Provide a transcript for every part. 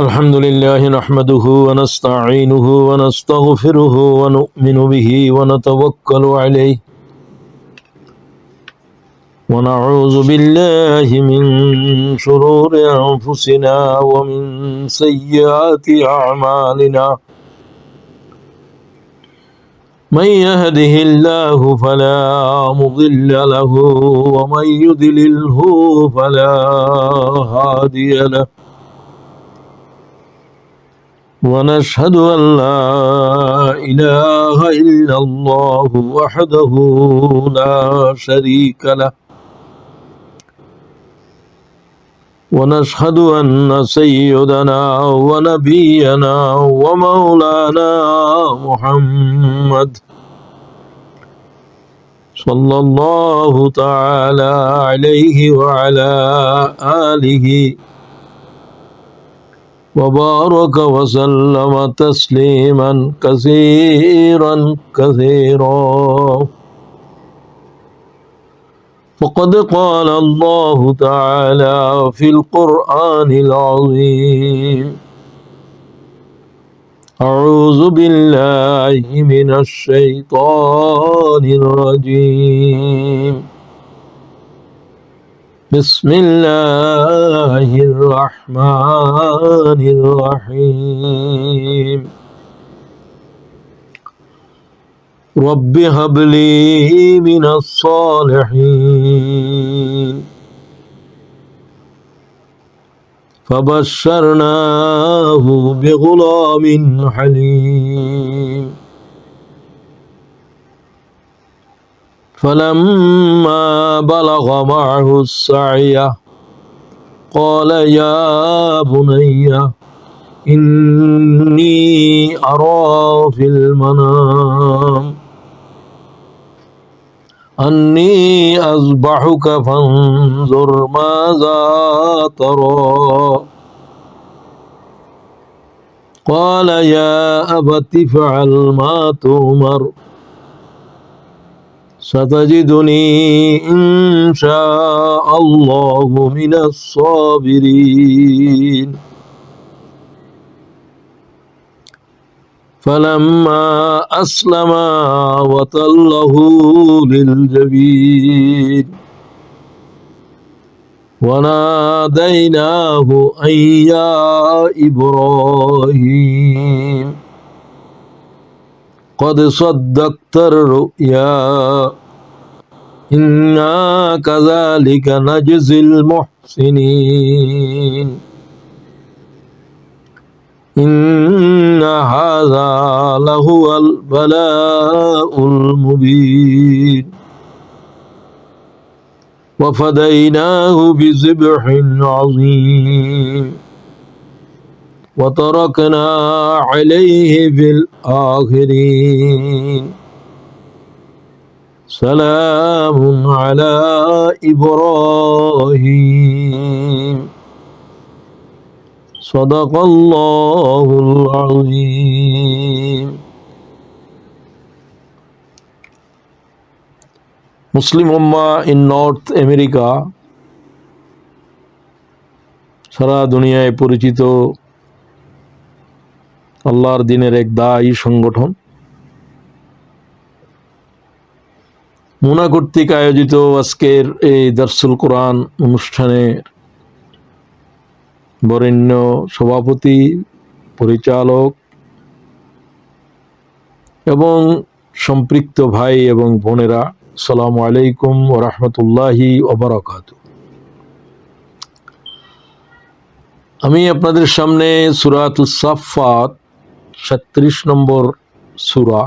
الحمد لله نحمده ونستعينه ونستغفره ونؤمن به ونتوكل عليه ونعوذ بالله من شرور أنفسنا ومن سيئات أعمالنا من يهده الله فلا مضل له ومن يضلله فلا هادي له ونشهد أن لا إله إلا الله وحده لا شريك له ونشهد أن سيدنا ونبينا ومولانا محمد صلى الله تعالى عليه وعلى آله وبارك وسلم تسليما كثيرا كثيرا فقد قال الله تعالى في القرآن العظيم أعوذ بالله من الشيطان الرجيم بسم الله الرحمن الرحيم رب هب لي من الصالحين فبشرناه بغلام حليم فلما بلغ معه السعي قال يا بني إني أرى في المنام أني أذبحك فانظر ماذا ترى قال يا أبت افعل ما تؤمر ستجدني إن شاء الله من الصابرين فلما أسلما وتله للجبين وناديناه أن يا إبراهيم قد صدقت الرؤيا إنا كذلك نجزي المحسنين إن هذا لهو البلاء المبين وفديناه بذبح عظيم وتركنا عليه في الآخرين سلام على إبراهيم صدق الله العظيم Muslim Ummah in north America সারা দুনিয়ায় পরিচিত আল্লাহর দ্বীনের এক দায়ী সংগঠন মুনা কর্তৃক আয়োজিত আজকের এই দারসুল কোরআন অনুষ্ঠানে বরেণ্য সভাপতি, পরিচালক এবং সম্পৃক্ত ভাই এবং বোনেরা, আসসালামু আলাইকুম ওয়া রাহমাতুল্লাহি ওয়া বারাকাতুহু। আমি আপনাদের সামনে সূরাতুস সাফফাত 36 নম্বর সূরা,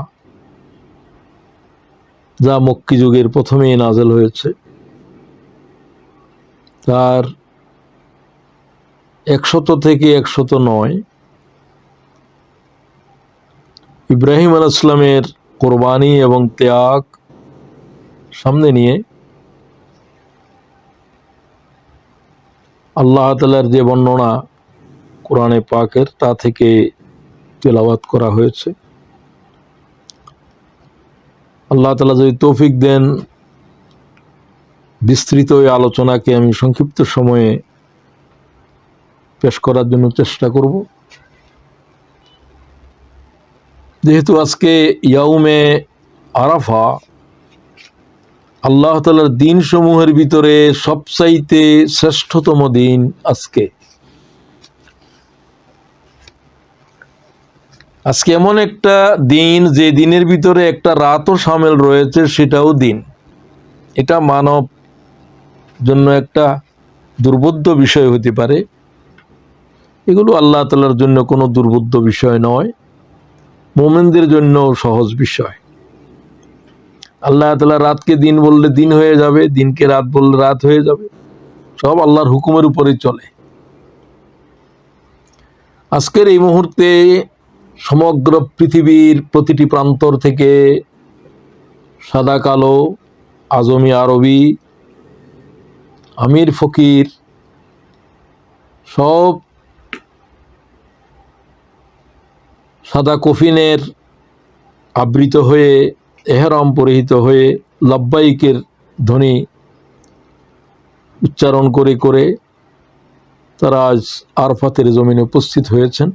যা মক্কি যুগের প্রথমেই নাযিল হয়েছে, তার 100 থেকে 109 ইব্রাহিম আলাইহিস সালামের কোরবানি এবং ত্যাগ সামনে নিয়ে আল্লাহ তাআলার যে বর্ণনা কোরআনে পাকের তা থেকে তেলাওয়াত করা হয়েছে। আল্লাহ তাআলা যদি তৌফিক দেন, বিস্তৃত এই আলোচনাকে আমি সংক্ষিপ্ত সময়ে পেশ করার জন্য চেষ্টা করব। যেহেতু আজকে ইয়াউমে আরাফা, আল্লাহ তাআলার দিন সমূহের ভিতরে সবচাইতে শ্রেষ্ঠতম দিন আজকে। আজকে এমন একটা দিন যে দিনের ভিতরে একটা রাতও শামিল রয়েছে, সেটাও দিন। এটা মানব জন্য একটা দুর্বোধ্য বিষয় হতে পারে, এগুলো আল্লাহ তাআলার জন্য কোনো দুর্বোধ্য বিষয় নয়, মুমিনদের জন্য সহজ বিষয়। আল্লাহ তাআলা রাতকে দিন বললে দিন হয়ে যাবে, দিনকে রাত বললে রাত হয়ে যাবে, সব আল্লাহর হুকুমের উপরেই চলে। আজকের এই মুহূর্তে সমগ্র পৃথিবীর প্রতিটি প্রান্তর থেকে সাদা কালো, আজমি আরবি, আমির ফকির সব সাদা কফিনের আবৃত হয়ে, এহরাম পরিহিত হয়ে, লাব্বাইকের ধ্বনি উচ্চারণ করে করে তারা আজ আরফাতের জমিনে উপস্থিত হয়েছেন।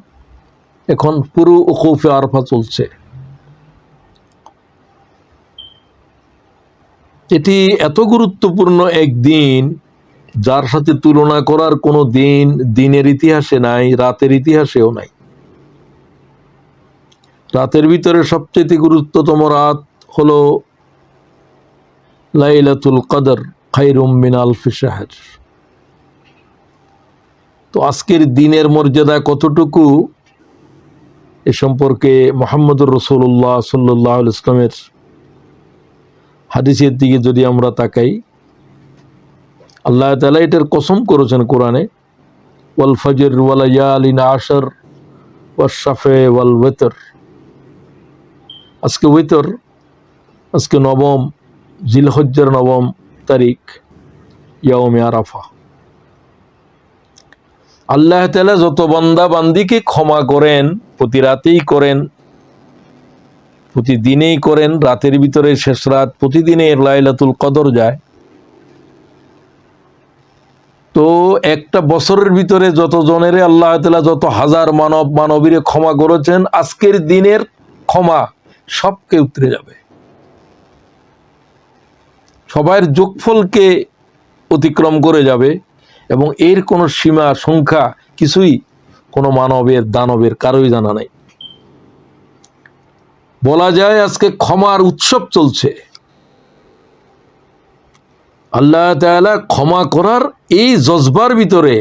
এখন পুরো উকুফে আরফা চলছে। এটি এত গুরুত্বপূর্ণ এক দিন, যার সাথে তুলনা করার কোনো দিন দিনের ইতিহাসে নাই, রাতের ইতিহাসেও নাই। রাতের ভিতরে সবচেয়ে গুরুত্বতম রাত হলো লাইলাতুল কদর, খায়রুম মিন আলফি শাহর। তো আজকের দিনের মর্যাদা কতটুকু, এ সম্পর্কে মুহাম্মদুর রাসূলুল্লাহ সাল্লাল্লাহু আলাইহি ওয়াসাল্লামের হাদিসের দিকে যদি আমরা তাকাই, আল্লাহ তাআলা এটার কসম করেছেন কোরআনে, ওয়াল ফজর ওয়া লায়ালিন আশর ওয়াশ শাফে ওয়াল ওয়িতর। আজকে ওয়িতর, আজকে নবম জিলহজ্জার 9 তারিখ, ইয়াউমে আরাফা। আল্লাহ তাআলা যত বান্দা বান্দিকে ক্ষমা করেন, প্রতি রাতেই করেন, প্রতিদিনেই করেন, রাতের ভিতরে শেষ রাত প্রতিদিনে লাইলাতুল কদর যায়। তো একটা বছরের ভিতরে যত জনেরে আল্লাহ তাআলা যত হাজার মানব মানবীরে ক্ষমা করেছেন, আজকের দিনের ক্ষমা সবকে উতরে যাবে, সবার যোগফলকে অতিক্রম করে যাবে, এবং এর কোনো সীমা সংখ্যা কিছুই কোনো মানবের দানবের কারোই জানা নাই। বলা যায় আজকে ক্ষমার উৎসব চলছে। আল্লাহ তাআলা ক্ষমা করার এই জজবার ভিতরে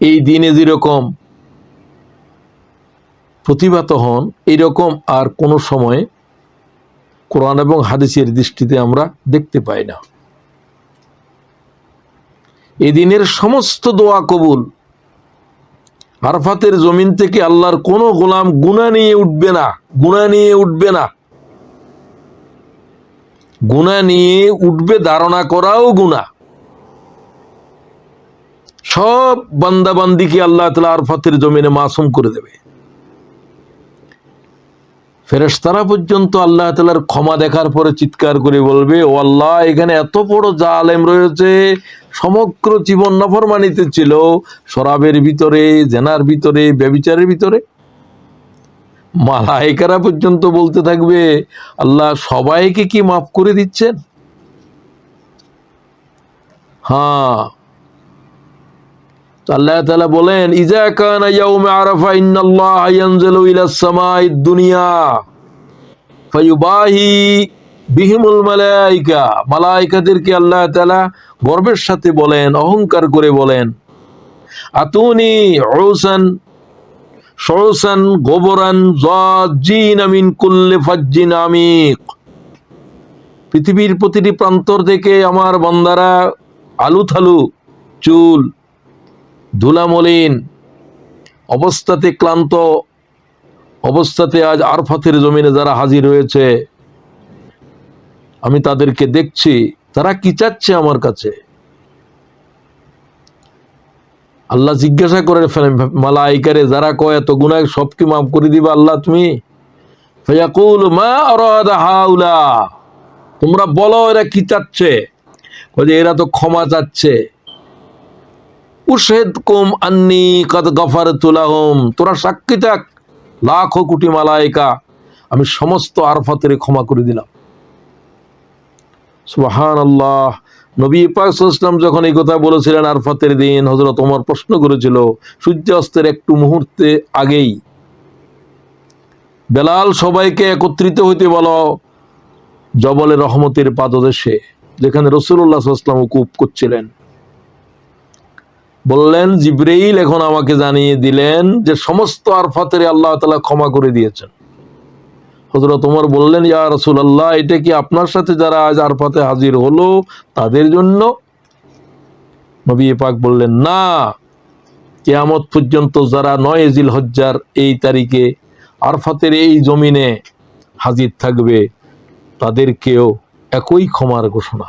এই দিনে যেরকম প্রতিভাত হন, এইরকম আর কোনো সময় কোরআন এবং হাদিসের দৃষ্টিতে আমরা দেখতে পাই না। এই দিনের সমস্ত দোয়া কবুল। আরফাতের জমিন থেকে আল্লাহর কোনো গোলাম গুনাহ নিয়ে উঠবে না, গুনাহ নিয়ে উঠবে না। গুনাহ নিয়ে উঠবে ধারণা করাও গুনাহ। সব বান্দা বান্দিকে আল্লাহ তাআলা আরফাতের জমিনে মাসুম করে দেবে। ফেরেশতারা পর্যন্ত আল্লাহ তাআলার ক্ষমা দেখার পরে চিৎকার করে বলবে, ও আল্লাহ, এখানে এত বড় জালেম রয়েছে, সমগ্র জীবন নাফরমানিতে ছিল, শরাবের ভিতরে, জেনার ভিতরে, ব্যভিচারের ভিতরে। মালায়েকারা পর্যন্ত বলতে থাকবে, আল্লাহ সবাইকে কি মাফ করে দিচ্ছেন? হ্যাঁ, আল্লাহ তাআলা বলেন, ইজা কানা ইয়াউমে আরাফা ইন্নাল্লাহা ইয়ানজিলু ইলাস সামাইদ দুনিয়া ফায়ুবাহি বিহিমুল মালায়েকা। মালায়েকাদেরকে আল্লাহ তাআলা গর্বের সাথে বলেন, অহংকার করে বলেন, আতুনি উসান শুসান গোবরান জাজিনা মিন কুল্লি ফাজ্জিন আমিক। পৃথিবীর প্রতিটি প্রান্তর থেকে আমার বান্দারা আলুথালু চুল, ধুলামলিন অবস্থাতে, ক্লান্ত অবস্থাতে আজ আরফাতের জমিনে যারা হাজির হয়েছে, আমি তাদেরকে দেখছি, তারা কি চাচ্ছে আমার কাছে। আল্লাহ জিজ্ঞাসা করে ফেলেন মালায়েকারে, যারা কয় এত গুনাহ সব কি মাফ করে দিবা আল্লাহ তুমি? ফায়াকুল মা আরাদা হাউলা, তোমরা বলো এরা কি চাচ্ছে? কয় যে এরা তো ক্ষমা চাচ্ছে, উশহিদকুম আন্নী কাদ গাফারতু লাহুম, তোরা সাক্ষী থাক লাখো কোটি মালায়েকা, আমি সমস্ত আরফাতের ক্ষমা করে দিলাম। সুবহানাল্লাহ। নবী পাক সাল্লাল্লাহু আলাইহি ওয়াসাল্লাম যখন এই কথা বলেছিলেন আরফাতের দিন, হযরত ওমর প্রশ্ন করেছিল সূর্যাস্তের একটু মুহূর্তে আগেই, বেলাল সবাইকে একত্রিত হইতে বলো জবলে রহমতের পাদদেশে, যেখানে রাসূলুল্লাহ সাল্লাল্লাহু আলাইহি ওয়াসাল্লাম উকুফ করছিলেন। বললেন জিবরাইল এখন আমাকে জানিয়ে দিলেন যে সমস্ত আরফাতের আল্লাহ তাআলা ক্ষমা করে দিয়েছেন। হযরত ওমর বললেন, ইয়া রাসূলুল্লাহ, এটা কি আপনার সাথে যারা আজ আরফাতে হাজির হলো তাদের জন্য? নবী পাক বললেন, না, কিয়ামত পর্যন্ত যারা 9 জিলহজ্জার এই তারিখে আরফাতের এই জমিনে হাজির থাকবে তাদেরকেও একই ক্ষমার ঘোষণা।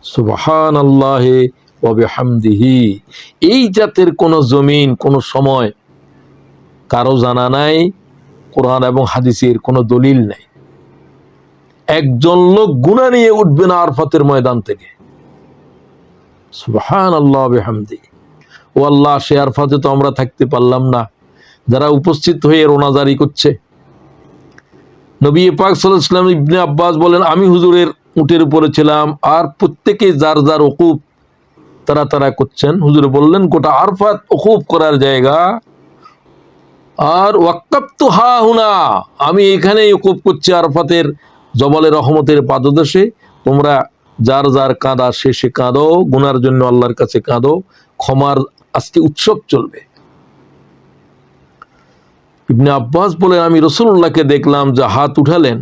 সুবহানাল্লাহি ওয়া বিহামদিহি। এই জাতের কোন জমিন কোন সময় কারো জানা নাই, কোরআন এবং হাদিসের কোন দলিল নাই। একজন লোক গুনাহ নিয়ে উঠবে না আরফাতের ময়দান থেকে। সুবহানাল্লাহ ওয়া বিহামদিহি। ও আল্লাহ, সে আরফাতে তো আমরা থাকতে পারলাম না, যারা উপস্থিত হয়ে রোনাজারি করছে। নবী পাক সাল্লাল্লাহু আলাইহি ওয়াসাল্লাম ইবনে আব্বাস বলেন, আমি হুজুরের উটের উপরে ছিলাম আর প্রত্যেকে যার যার ওকুফ তারা করছেন। হুজুর বললেন, গোটা আরফাত ওকুফ করার জায়গা, আর ওয়াক্কাফতু হা হুনা, আমি এখানেই ওকুফ করছি আরফাতের জবলে রহমতের পাদদেশে। তোমরা যার যার কাঁদা শেষে কাঁদো, গুনার জন্য আল্লাহর কাছে কাঁদো, ক্ষমার আজকে উৎসব চলবে। ইবনে আব্বাস বলেন, আমি রাসূলুল্লাহকে দেখলাম যে হাত উঠালেন।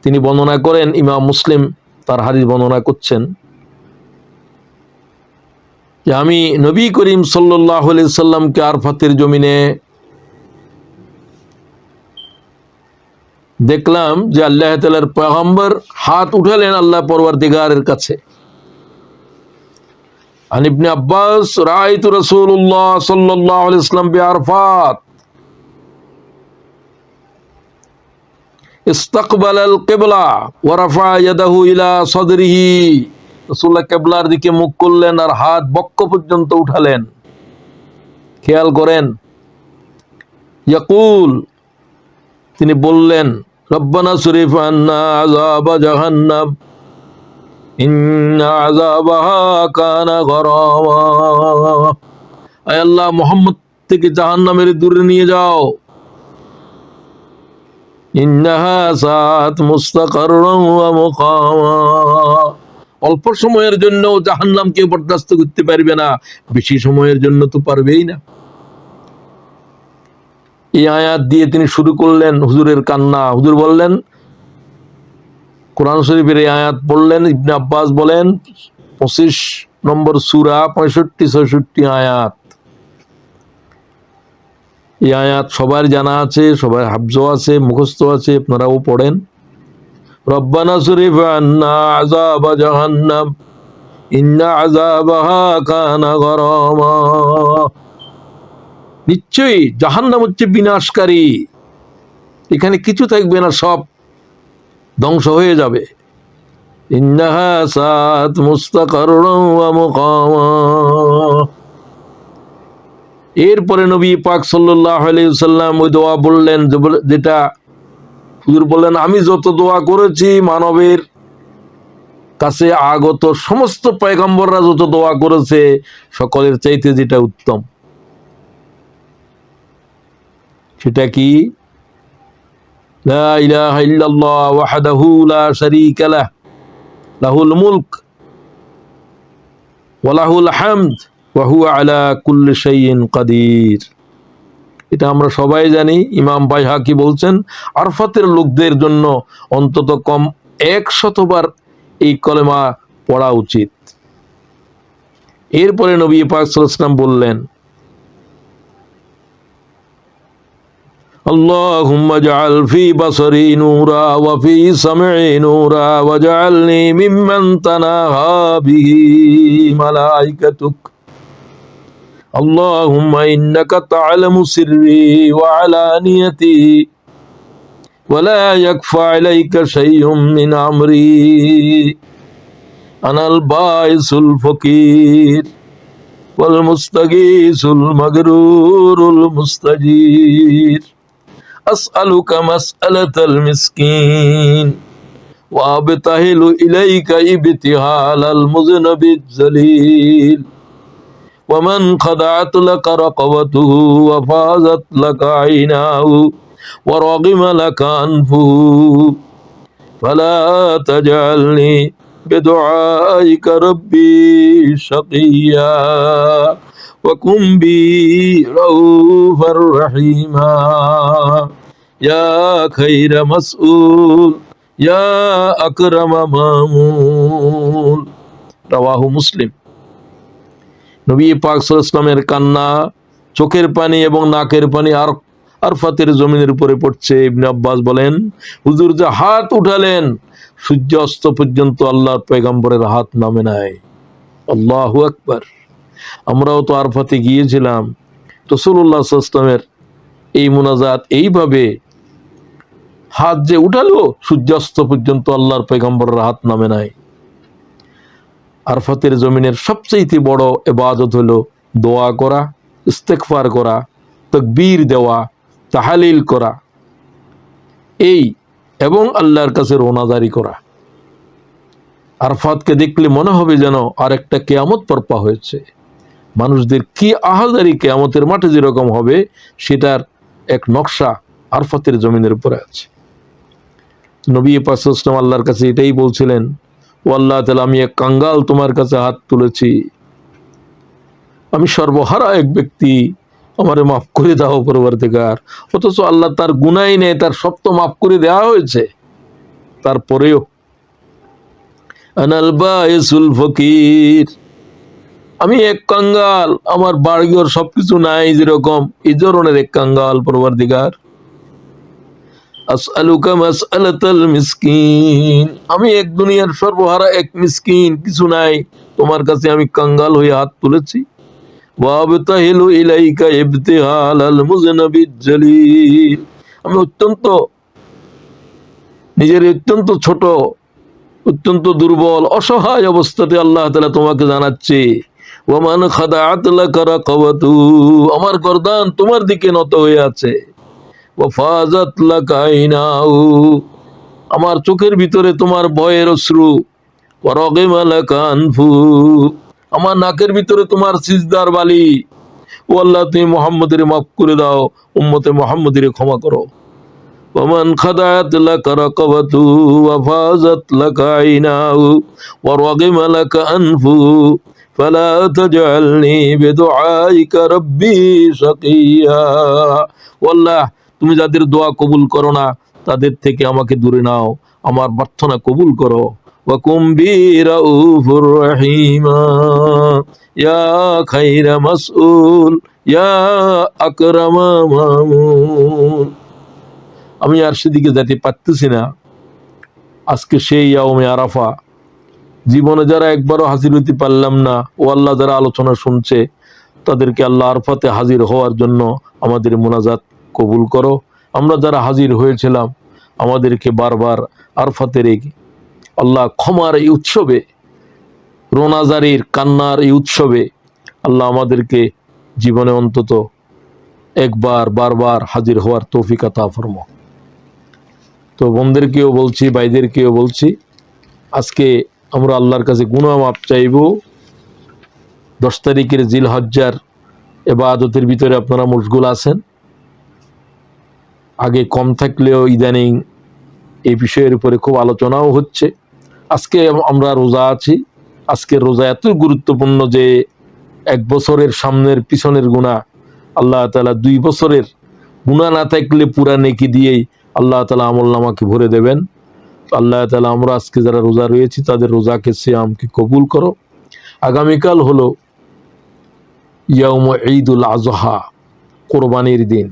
তিনি বর্ণনা করেন, ইমাম মুসলিম তার হাদিস বর্ণনা করছেন যে আমি নবী করিম সাল্লাল্লাহু আলাইহি সাল্লামকে আরফাতের জমিনে দেখলাম যে আল্লাহ তাআলার পয়গম্বর হাত উঠালেন আল্লাহ পরওয়ারদিগারের কাছে। আন ইবনে আব্বাস রাআইতু রাসূলুল্লাহ সাল্লাল্লাহু আলাইহি ওয়াসাল্লাম বিআরফাত ইস্তাকবালাল কিবলা ওয়া রাফা ইয়াদাহু ইলা সাদরিহি, রাসূলুল্লাহ কিবলার দিকে মুখ করলেন আর হাত বক্ষ পর্যন্ত উঠালেন। খেয়াল করেন, ইয়াকুল, তিনি বললেন, রব্বানা সরিফ আন্না আযাবা জাহান্নাম ইন্না আযাবাহা কানা গরামা, আয় আল্লাহ, মুহাম্মদ থেকে জাহান্নামের দূরে নিয়ে যাও। ইন্নাহা সাআত মুস্তাকাররান ওয়া মুকামা, অল্প সময়ের জন্য জাহান্নামকে বরদাস্ত করতে পারবে না, বেশি সময়ের জন্য তো পারবেই না। এই আয়াত দিয়ে তিনি শুরু করলেন হুজুরের কান্না। হুজুর বললেন, কোরআন শরীফের এই আয়াত পড়লেন। ইবনে আব্বাস বলেন 25 নম্বর সূরা 65-66 আয়াত। এই আয়াত সবার জানা আছে, সবার হাফজ আছে, মুখস্থ আছে, আপনারাও পড়েন। রব্বানা সরিফ আন্না আযাবা জাহান্নাম ইন্না আযাবাহা কানা গরামা, নিশ্চয়ই জাহান্নাম হচ্ছে বিনাশকারী, এখানে কিছু থাকবে না, সব ধ্বংস হয়ে যাবে। ইন্নাহা সাআত মুস্তাকাররান ওয়া মুকামা। এরপরে নবী পাক সাল্লাল্লাহু আলাইহি ওয়াসাল্লাম ওই দোয়া বললেন, যেটা হুজুর বললেন, আমি যত দোয়া করেছি মানবের কাছে আগত সমস্ত পয়গম্বররা যত দোয়া করেছে সকলের চাইতে যেটা উত্তম, সেটা কি? লা ইলাহা ইল্লাল্লাহ ওয়াহদাহু লা শারীকা লাহ লাহুল মুলক ওয়া লাহুল হামদ ওয়া হুয়া আলা কুল্লি শাইইন কাদির। এটা আমরা সবাই জানি। ইমাম বাইহাকি বলছেন, আরফাতের লোকদের জন্য অন্তত কম 100 বার এই কলেমা পড়া উচিত। এরপরে নবী পাক সাল্লাল্লাহু আলাইহি ওয়াসাল্লাম বললেন, আল্লাহুম্মা জাআল ফি বাসরি নূরা ওয়া ফি সামঈ নূরা ওয়াজআলনি মিম্মান তানাহা বিহি মালাইকাতুক, আল্লাহুম্মা ইন্নাকা তা'লামু সিররি ওয়া আলানিয়াতি ওয়া লা ইয়াখফা আলাইকা শাইউম মিন আমরি, আনাল বাইসুল ফকির ওয়াল মুস্তাগীসুল মাগরুরুল মুস্তাজির আসআলুকা মাসআলাতাল মিসকিন ওয়া আবতাহিলু ইলাইকা ইবতিহালাল মুযনিবিজ জালিল ওয়া মান খাদাআত লাকা রাকাবাতুহু ওয়া ফাযাত লাকা আইনাহু ওয়া রাগিমা লাকা আনফুহু ফালা তাজআলনি বিদুআইকা রাব্বি শাকিয়্যা ওয়া কুম বি রাউফার রহিমা ইয়া খায়রা মাসউল ইয়া আকরামা মামুল। রাওয়াহু মুসলিম। নবী পাক সাল্লাল্লাহু আলাইহি ওয়াসাল্লামের কান্না, চোখের পানি এবং নাকের পানি আর আরফাতের জমিনের উপরে পড়ছে। ইবনে আব্বাস বলেন, হুজুর যে হাত উঠালেন সূর্য অস্ত পর্যন্ত আল্লাহর পয়গম্বরের হাত নামে নাই। আল্লাহু আকবার। আমরাও তো আরফাতে গিয়েছিলাম, রাসূলুল্লাহ সাল্লাল্লাহু আলাইহি ওয়াসাল্লামের এই মুনাজাত এইভাবে হাত যে উঠালো সূর্যাস্ত পর্যন্ত আল্লাহর পয়গম্বরের হাত নামে নাই। আরফাতের জমিনের সবচেয়ে বড় ইবাদত হলো দোয়া করা, ইস্তেগফার করা, তাকবীর দেওয়া, তাহলিল করা, এই এবং আল্লাহর কাছে রোনাজারি করা। আরফাতকে দেখলে মনে হবে যেন আরেকটা কিয়ামত বর্পা হয়েছে। মানুষদের কি আহাজারি কিয়ামতের মাঠে যেরকম হবে সেটার এক নকশা আরফাতের জমিনের উপরে আছে। নবী পাক সাল্লাল্লাহু আলাইহি ওয়াসাল্লাম আল্লাহর কাছে এটাই বলছিলেন, ও আল্লাহ তাআলা, আমি এক কাঙ্গাল তোমার কাছে হাত তুলেছি, আমি সর্বহারা এক ব্যক্তি, আমারে মাফ করে দাও পরবর্তীকার। অথচ আল্লাহ তার গুনাই নেই, তার সব তো মাফ করে দেওয়া হয়েছে। তারপরেও আনাল বাইসুল ফকির, আমি এক কাঙ্গাল, আমার বাড়িঘর সবকিছু নাই যেরকম, এই ধরনের এক কাঙ্গাল পরবর্তীকার। আসআলুকা মাসআলাতাল মিসকিন, আমি এক দুনিয়ার সর্বহারা এক মিসকিন, কিছু নাই, তোমার কাছে আমি কাঙ্গাল হয়ে হাত তুলেছি। ওয়া আবতাহিলু ইলাইকা ইবতিহালাল মুযনিবিজ জালিল, আমি নিজের অত্যন্ত ছোট, অত্যন্ত দুর্বল, অসহায় অবস্থাতে আল্লাহ তাআলা তোমাকে জানাচ্ছে, ওয়া মান খাদাআত লাকা রাকাবাতু, আমার গর্দান তোমার দিকে নত হয়ে আছে। ওয়া ফাযাত লাকা আইনাহু, আমার চোখের ভিতরে তোমার ভয়ের অশ্রু। ওয়া রাগিমা লাকা আনফু, আমার নাকের ভিতরে তোমার সিজদার বালি। ও আল্লাহ, তুমি মুহাম্মদের মাফ করে দাও, উম্মতে মুহাম্মদের ক্ষমা করো। ওয়া মান খাদাআত লাকা রাকাবাতু ওয়া ফাযাত লাকা আইনাহু ওয়া রাগিমা লাকা আনফু ফালা তাজআলনি বিদুআইকা রাব্বি শাকিয়্যা। ও আল্লাহ, তুমি যাদের দোয়া কবুল করো না তাদের থেকে আমাকে দূরে নাও, আমার প্রার্থনা কবুল করো। ওয়া কুম বি রাউফুর রহিমা ইয়া খায়রা মাসউল ইয়া আকরামা মামুন। আমি আর সেদিকে যেতে পারতেছি না। আজকে সেই ইয়াউমে আরাফা, জীবনে যারা একবারও হাজির হইতে পারলাম না, ও আল্লাহ, যারা আলোচনা শুনছে তাদেরকে আল্লাহ আরফাতে হাজির হওয়ার জন্য আমাদের মুনাজাত কবুল করো। আমরা যারা হাজির হয়েছিলাম আমাদেরকে বারবার আরফাতের এই আল্লাহ ক্ষমার এই উৎসবে, রোনাজারির কান্নার এই উৎসবে আল্লাহ আমাদেরকে জীবনে অন্তত একবার বারবার হাজির হওয়ার তৌফিক আতা ফরমা। তো বোনদেরকেও বলছি, ভাইদেরকেও বলছি, আজকে আমরা আল্লাহর কাছে গুনাহ মাপ চাইব। 10 তারিখের জিলহজ্জার ইবাদতের ভিতরে আপনারা মশগুল আছেন। আগে কম থাকলেও ইদানিং এই বিষয়ের উপরে খুব আলোচনাও হচ্ছে। আজকে আমরা রোজা আছি। আজকের রোজা এত গুরুত্বপূর্ণ যে 1 বছরের সামনের পিছনের গুনাহ আল্লাহ তাআলা 2 বছরের গুনাহ না থাকলে পুরা নেকি দিয়েই আল্লাহ তাআলা আমলনামাকে ভরে দেবেন। আল্লাহ তাআলা আমরা আজকে যারা রোজা রয়েছি তাদের রোজাকে, সিয়ামকে কবুল করো। আগামীকাল হলো ইয়াউম ঈদুল আযহা, কোরবানির দিন,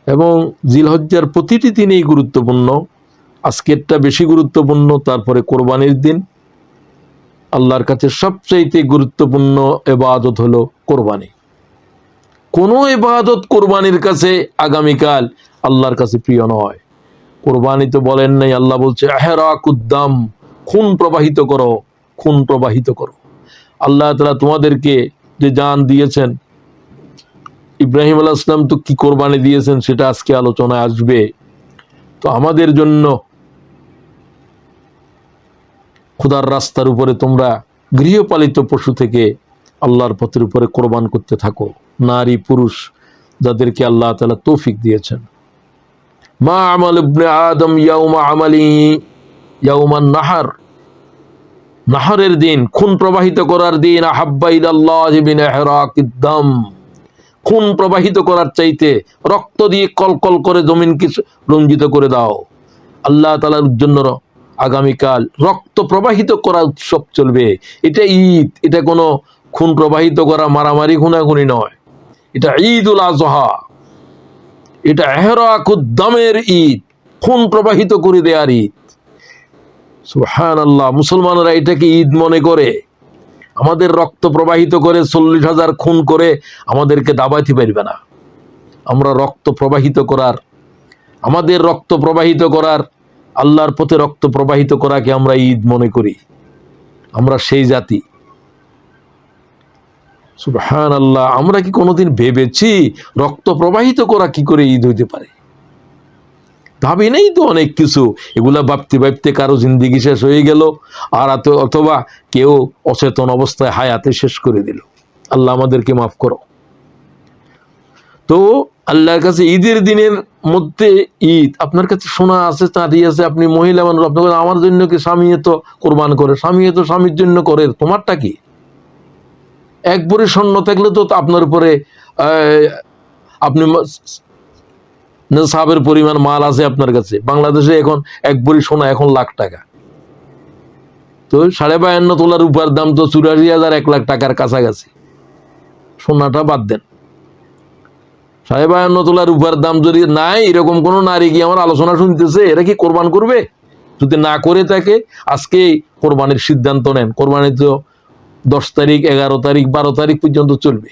এবং জিলহজ্জার প্রতিটি দিনই গুরুত্বপূর্ণ। আজকেরটা বেশি গুরুত্বপূর্ণ, তারপরে কোরবানির দিন। আল্লাহর কাছে সবচেয়ে গুরুত্বপূর্ণ ইবাদত হলো কোরবানি। কোনো ইবাদত কোরবানির কাছে আগামীকাল আল্লাহর কাছে প্রিয় নয়। কোরবানি তো বলেন নাই, আল্লাহ বলছে আহরাকুদ্দাম খুন প্রবাহিত করো, খুন প্রবাহিত করো। আল্লাহ তাআলা তোমাদেরকে যে জান দিয়েছেন, ইব্রাহিম আলাইহিস সালাম তো কি কোরবানি দিয়েছেন সেটা আজকে আলোচনায় আসবে। তো আমাদের জন্য খোদার রাস্তার উপরে তোমরা গৃহপালিত পশু থেকে আল্লাহর পথের উপরে কোরবান করতে থাকো, নারী পুরুষ যাদেরকে আল্লাহ তাআলা তৌফিক দিয়েছেন। মা আমাল ইবনে আদম ইয়াউমা আমালি ইয়াউমান নাহার, নাহরের দিন, খুন প্রবাহিত করার দিন, আহাব্বা ইলাল্লাহি মিন ইহরাকিদ দাম, খুন প্রবাহিত করার চাইতে রক্ত দিয়ে কলকল করে জমিনকে রঞ্জিত করে দাও। আল্লাহ তাআলার জন্য আগামীকাল রক্ত প্রবাহিত করা উৎসব চলবে। এটা ঈদ, এটা কোনো খুন প্রবাহিত করা মারামারি খুনাখুনি নয়, এটা ঈদুল আজহা, এটা ইহরাকুদ দামের ঈদ, খুন প্রবাহিত করে দেয়ার ঈদ। সুবহানাল্লাহ, মুসলমানরা এটাকে ঈদ মনে করে, আমাদের রক্ত প্রবাহিত করে 40,000 খুন করে আমাদেরকে দাবাইতে পারবে না। আমরা রক্ত প্রবাহিত করার, আমাদের রক্ত প্রবাহিত করার, আল্লাহর পথে রক্ত প্রবাহিত করাকে আমরা ঈদ মনে করি। আমরা সেই জাতি। সুবহানাল্লাহ, আমরা কি কোনোদিন ভেবেছি রক্ত প্রবাহিত করা কি করে ঈদ হইতে পারে? ভাবি নেই তো অনেক কিছু। এগুলা ভাবতে ভাবতে কারো জিন্দিগি শেষ হয়ে গেল, আর অথবা কেউ অচেতন অবস্থায় হায়াতে শেষ করে দিল। আল্লাহ আমাদেরকে মাফ করো। তো আল্লাহর কাছে ঈদের দিনের মধ্যে ঈদ, আপনার কাছে সোনা আছে, চাঁদি আছে, আপনি মহিলা মানুষ, আপনার আমার জন্য কি স্বামী তো কোরবান করে? স্বামী তো স্বামীর জন্য করে, তোমারটা কি? এক ভরি স্বর্ণ থাকলে তো আপনার উপরে আপনি সাবের পরিমাণ মাল আছে আপনার কাছে। বাংলাদেশে এখন এক ভরি সোনা এখন লাখ টাকা। তো 52.5 তোলার রূপার দাম তো 84,000 1 লাখ টাকার কাছাকাছি। সোনাটা বাদ দেন, 52.5 তোলার রূপার দাম যদি নাই, এরকম কোন নারী কি আমার আলোচনা শুনতেছে? এরা কি কোরবান করবে? যদি না করে থাকে আজকে কোরবানির সিদ্ধান্ত নেন। কোরবানি তো 10 তারিখ, 11 তারিখ, 12 তারিখ পর্যন্ত চলবে।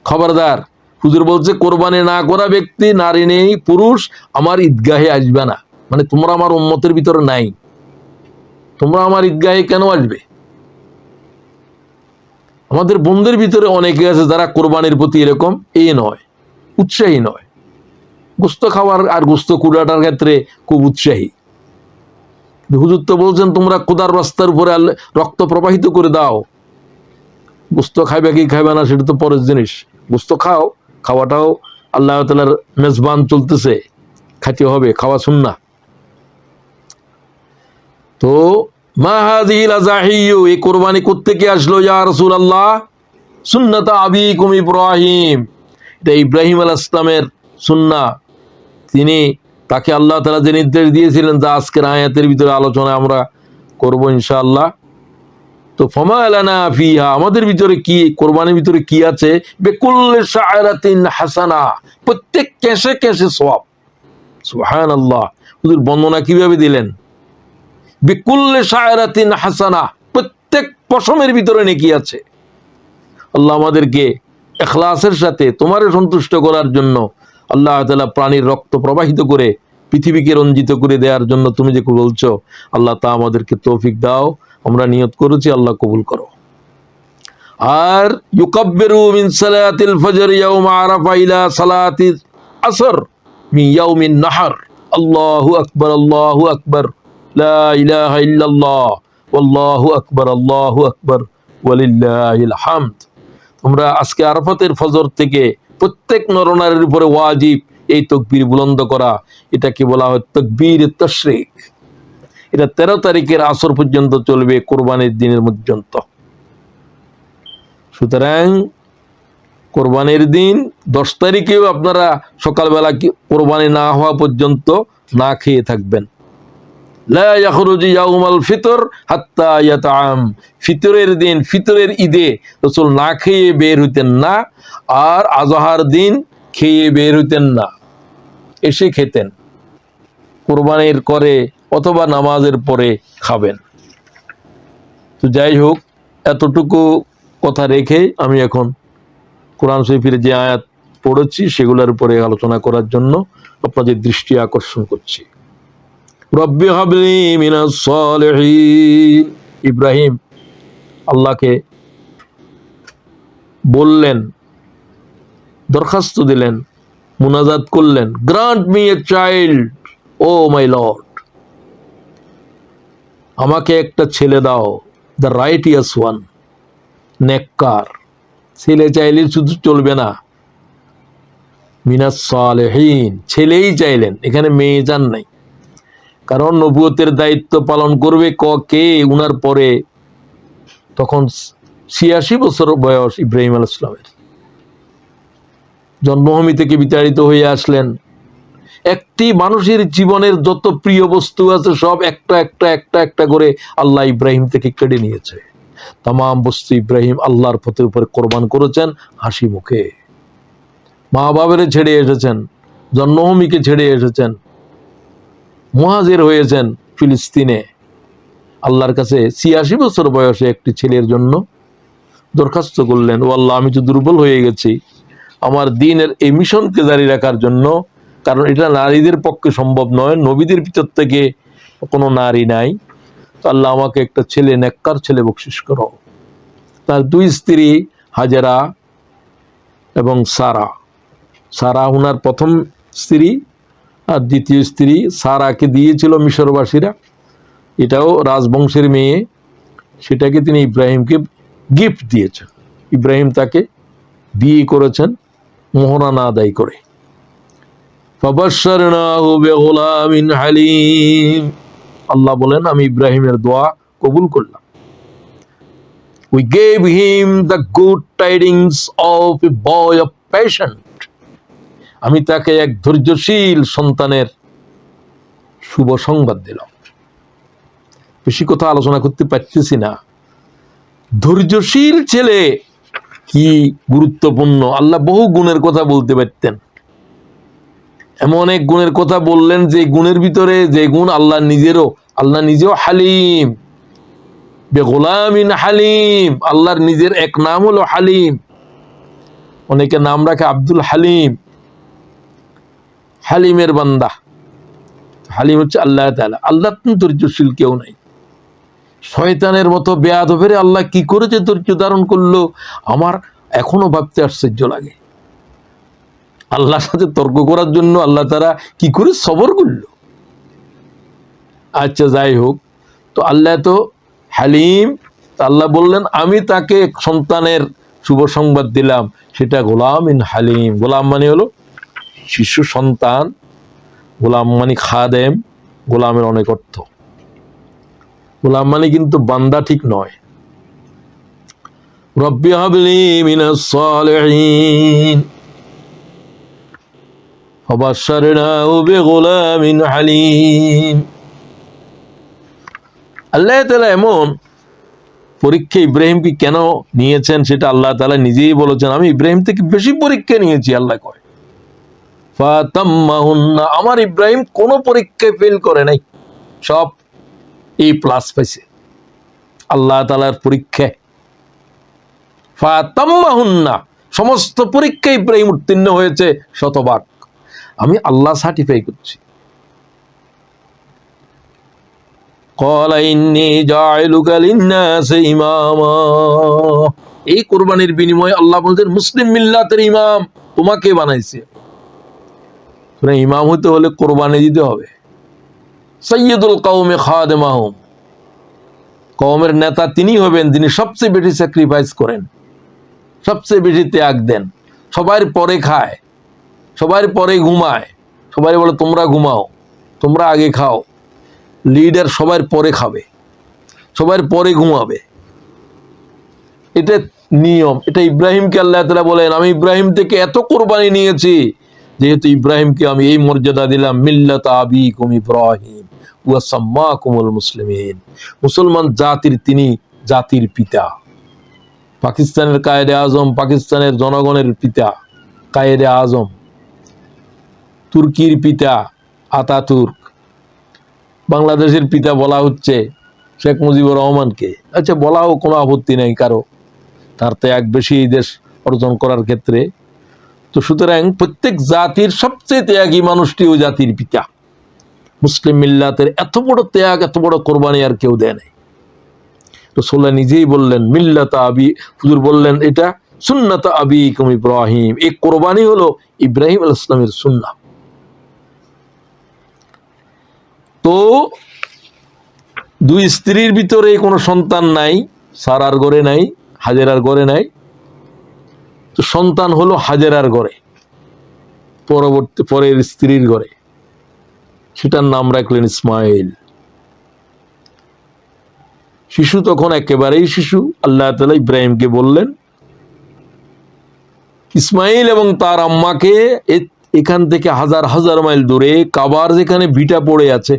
খবরদার, হুজুর বলছে কোরবানি না করা ব্যক্তি, নারী নেই পুরুষ, আমার ঈদগাহে আসবে না। মানে তোমরা আমার উম্মতের ভিতরে নাই, তোমরা আমার ঈদগাহে কেন আসবে? আমাদের বন্ধুদের ভিতরে অনেকে আছে যারা কোরবানির প্রতি এরকম নয়, উৎসাহী নয়। গোস্ত খাওয়ার আর গোস্ত কুড়াটার ক্ষেত্রে খুব উৎসাহী। হুজুর তো বলছেন তোমরা খোদার রাস্তার উপরে রক্ত প্রবাহিত করে দাও। গোস্ত খাইবে কি খাইবে না সেটা তো পরের জিনিস। গোস্ত খাও, খাওয়াটাও আল্লাহ তাআলার মেজবান চলতেছে, খাইতে হবে, খাওয়া সুন্নাহ। তো মা হাযিহিল আযাহিয়্যু, এই কোরবানি কোত্থেকে আসলো ইয়া রাসূলুল্লাহ? সুন্নাত আবিকুম ইব্রাহিম, এটা ইব্রাহিম আলাইহিস সালামের সুন্নাহ। তিনি, তাকে আল্লাহ তাআলা যে নির্দেশ দিয়েছিলেন, যা আজকের আয়াতের ভিতরে আলোচনা আমরা করব ইনশাআল্লাহ। তো ফামা লানা ফিহা, আমাদের ভিতরে কি, কোরবানির ভিতরে কি আছে? বিকুল্লি শাআরাতিন হাসানা, প্রত্যেক কেশে কেশে সওয়াব। সুবহানাল্লাহ, হুজুর বর্ণনা কিভাবে দিলেন? বিকুল্লি শাআরাতিন হাসানা, প্রত্যেক পশমের ভিতরে নেকি আছে। আল্লাহ আমাদেরকে ইখলাসের সাথে তোমারে সন্তুষ্ট করার জন্য আল্লাহ তাআলা প্রাণীর রক্ত প্রবাহিত করে পৃথিবীকে রঞ্জিত করে দেওয়ার জন্য তুমি যে বলছো, আল্লাহ তা আমাদেরকে তৌফিক দাও। আমরা নিয়ত করেছি, আল্লাহ কবুল করো। আর ইউকাব্বিরু মিন সালাতিল ফজর ইয়াউমা আরাফা ইলা সালাতিল আসর মিন ইয়াউমিন নাহর, আল্লাহু আকবার, আল্লাহু আকবার, লা ইলাহা ইল্লাল্লাহ, আল্লাহু আকবার, আল্লাহু আকবার, ওয়ালিল্লাহিল হামদ। তোমরা আজকে আরাফাতের ফজর থেকে প্রত্যেক নরনারীর উপরে ওয়াজিব এই তাকবীর বুলন্দ করা। এটাকে বলা হয় তাকবীর তাশরিক। এটা 13 তারিখের আসর পর্যন্ত চলবে, কোরবানির দিনের পর্যন্ত। সুতরাং কোরবানির দিন 10 তারিখেও আপনারা সকালবেলা কোরবানি না হওয়া পর্যন্ত না খেয়ে থাকবেন। লা ইয়াখরুজু ইয়াউমাল ফিতর হাত্তা ইয়াতাআম, ফিতরের দিন, ফিতরের ঈদে রাসূল না খেয়ে বের হইতেন না, আর আজহার দিন খেয়ে বের হইতেন না, এসে খেতেন। কোরবানির করে অথবা নামাজের পরে খাবেন। তো যাই হোক, এতটুকু কথা রেখে আমি এখন কোরআন শরীফের যে আয়াত পড়েছি সেগুলোর উপরে আলোচনা করার জন্য আপনাদের দৃষ্টি আকর্ষণ করছি। রব্বি হাবলি মিনাস সালিহিন। ইব্রাহিম আল্লাহকে বললেন, দরখাস্ত দিলেন, মুনাজাত করলেন, grant me a child O my lord, আমাকে একটা ছেলে দাও, দ্য রাইটিয়াস ওয়ান, নেককার। ছেলে চাইলে শুধু চলবে না, মিনাস সালেহীন, ছেলেই চাইলেন, এখানে মেয়ে চান নাই। কারণ নবুয়তের দায়িত্ব পালন করবে কে উনার পরে? তখন ৮৬ বছর বয়স ইব্রাহিম আলাইহিস সালামের। জন্মভূমি থেকে বিতাড়িত হয়ে আসলেন। একটি মানুষের জীবনের যত প্রিয় বস্তু আছে সব একটা একটা একটা একটা করে আল্লাহ ইব্রাহিম থেকে কেড়ে নিয়েছে। তাম বস্তু ইব্রাহিম আল্লাহর পথের উপরে কোরবান করেছেন হাসি মুখে। মা বাবারে ছেড়ে এসেছেন, জন্মভূমিকে ছেড়ে এসেছেন, মুহাজির হয়েছেন ফিলিস্তিনে। আল্লাহর কাছে ৮৬ বছর বয়সে একটি ছেলের জন্য দরখাস্ত করলেন, ও আল্লাহ, আমি তো দুর্বল হয়ে গেছি, আমার দ্বীনের এই মিশনকে জারি রাখার জন্য, কারণ এটা নারীদের পক্ষে সম্ভব নয়, নবীদের ভিতর থেকে কোনো নারী নাই, তো আল্লাহ আমাকে একটা ছেলে, নেককার ছেলে বকশিশ করো। তার দুই স্ত্রী হাজেরা এবং সারা। সারা উনার প্রথম স্ত্রী, আর দ্বিতীয় স্ত্রী সারাকে দিয়েছিল মিশরবাসীরা, এটাও রাজবংশের মেয়ে, সেটাকে তিনি ইব্রাহিমকে গিফট দিয়েছেন। ইব্রাহিম তাকে বিয়ে করেছেন মোহরানা আদায় করে। ফাবাশশারনাহু বিগুলামিন হালিম। আল্লাহ বলেন, আমি ইব্রাহিমের দোয়া কবুল করলাম। We gave him the good tidings of a boy of patient. আমি তাকে এক ধৈর্যশীল সন্তানের শুভ সংবাদ দিলাম। বেশি কথা আলোচনা করতে পারতেছি না। ধৈর্যশীল ছেলে কি গুরুত্বপূর্ণ! আল্লাহ বহু গুণের কথা বলতে পারতেন, এমন এক গুণের কথা বললেন যে গুণের ভিতরে যে গুণ আল্লাহ নিজেও হালিম, বেগুলামিন হালিম। আল্লাহর নিজের এক নাম হলো হালিম। অনেকে নাম রাখে আব্দুল হালিম, হালিমের বান্দা। হালিম হচ্ছে আল্লাহ তাআলা। আল্লাহ ধৈর্যশীল কেউ নাই। শয়তানের মতো বেয়াদবের আল্লাহ কি করে যে ধৈর্য ধারণ করলো, আমার এখনো ভাবতে আশ্চর্য লাগে। আল্লাহর সাথে তর্ক করার জন্য আল্লাহ তাআলা কি করে সবর করলো। আচ্ছা, যাই হোক, তো আল্লাহ তো হালিম। আল্লাহ বললেন, আমি তাকে এক সন্তানের শুভ সংবাদ দিলাম, সেটা গোলামিন হালিম। গোলাম মানে হলো শিশু সন্তান, গোলাম মানে খাদেম। গোলামের অনেক অর্থ। গোলাম মানে কিন্তু বান্দা ঠিক নয়। রব্বি হাবলি মিনাস সালিহিন ফাবাশশারনাহু বিগুলামিন হালিম। আল্লাহ তাআলা এমন পরীক্ষা ইব্রাহিমকে কেন নিয়েছেন সেটা আল্লাহ তাআলা নিজেই বলেছেন। আমি ইব্রাহিম থেকে বেশি পরীক্ষা নিয়েছি, আল্লাহ কয়। ফাতাম্মাহুন্না, আমার ইব্রাহিম কোনো পরীক্ষায় ফেল করে নাই, সব A+ পাইছে আল্লাহ তাআলার পরীক্ষায়। ফাতাম্মাহুন্না, সমস্ত পরীক্ষায় ইব্রাহিম উত্তীর্ণ হয়েছে শতভাগ। আমি আল্লাহ সার্টিফাই করছি। ক্বালা ইন্নী জাইলুকা লিন্নাসি ইমামা। এই কুরবানির বিনিময়ে আল্লাহ বলছেন, মুসলিম মিল্লাতের ইমাম তোমাকে বানাইছে। ইমাম হতে হলে কোরবানি দিতে হবে। সাইয়্যিদুল কওমে খাদেমাহুম, কওমের নেতা তিনি হবেন যিনি সবচেয়ে বেশি স্যাক্রিফাইস করেন, সবচেয়ে বেশি ত্যাগ দেন, সবার পরে খায়, সবার পরে ঘুমায়, সবাই বলে তোমরা ঘুমাও, তোমরা আগে খাও। লিডার সবার পরে খাবে, সবার পরে ঘুমাবে, এটা নিয়ম। এটা ইব্রাহিমকে আল্লাহ তাআলা বলেন, আমি ইব্রাহিম থেকে এত কোরবানি নিয়েছি, যেহেতু ইব্রাহিমকে আমি এই মর্যাদা দিলাম, মিল্লাত আবিকুম ইব্রাহিম ওয়া সাম্মাকুমুল মুসলিমিন। মুসলমান জাতির তিনি জাতির পিতা। পাকিস্তানের কায়েদে আজম, পাকিস্তানের জনগণের পিতা কায়েদে আজম। তুর্কির পিতা আতাতুর্ক। বাংলাদেশের পিতা বলা হচ্ছে শেখ মুজিবুর রহমানকে। আচ্ছা, বলাও কোনো আপত্তি নেই কারো, তার ত্যাগ বেশি এই দেশ অর্জন করার ক্ষেত্রে। তো সুতরাং প্রত্যেক জাতির সবচেয়ে ত্যাগী মানুষটি ওই জাতির পিতা। মুসলিম মিল্লাতের এত বড় ত্যাগ, এত বড় কোরবানি আর কেউ দেয় নাই। রাসূলুল্লাহ নিজেই বললেন মিল্লাতা আবি, হুজুর বললেন এটা সুন্নাত আবিকুম ইব্রাহিম, এই কোরবানি হলো ইব্রাহিম আলাইহিস সালামের সুন্নাহ। তো দুই স্ত্রীর ভিতরে কোনো সন্তান নাই, সারার ঘরে নাই, হাজেরার ঘরে নাই, তো সন্তান হলো হাজেরার ঘরে, পরের স্ত্রীর ঘরে, সেটার নাম রাখলেন ইসমাইল। শিশু তখন একেবারেই শিশু। আল্লাহ তাআলা ইব্রাহিমকে বললেন ইসমাইল এবং তার আম্মাকে এখান থেকে হাজার হাজার মাইল দূরে কাবার যেখানে ভিটা পড়ে আছে,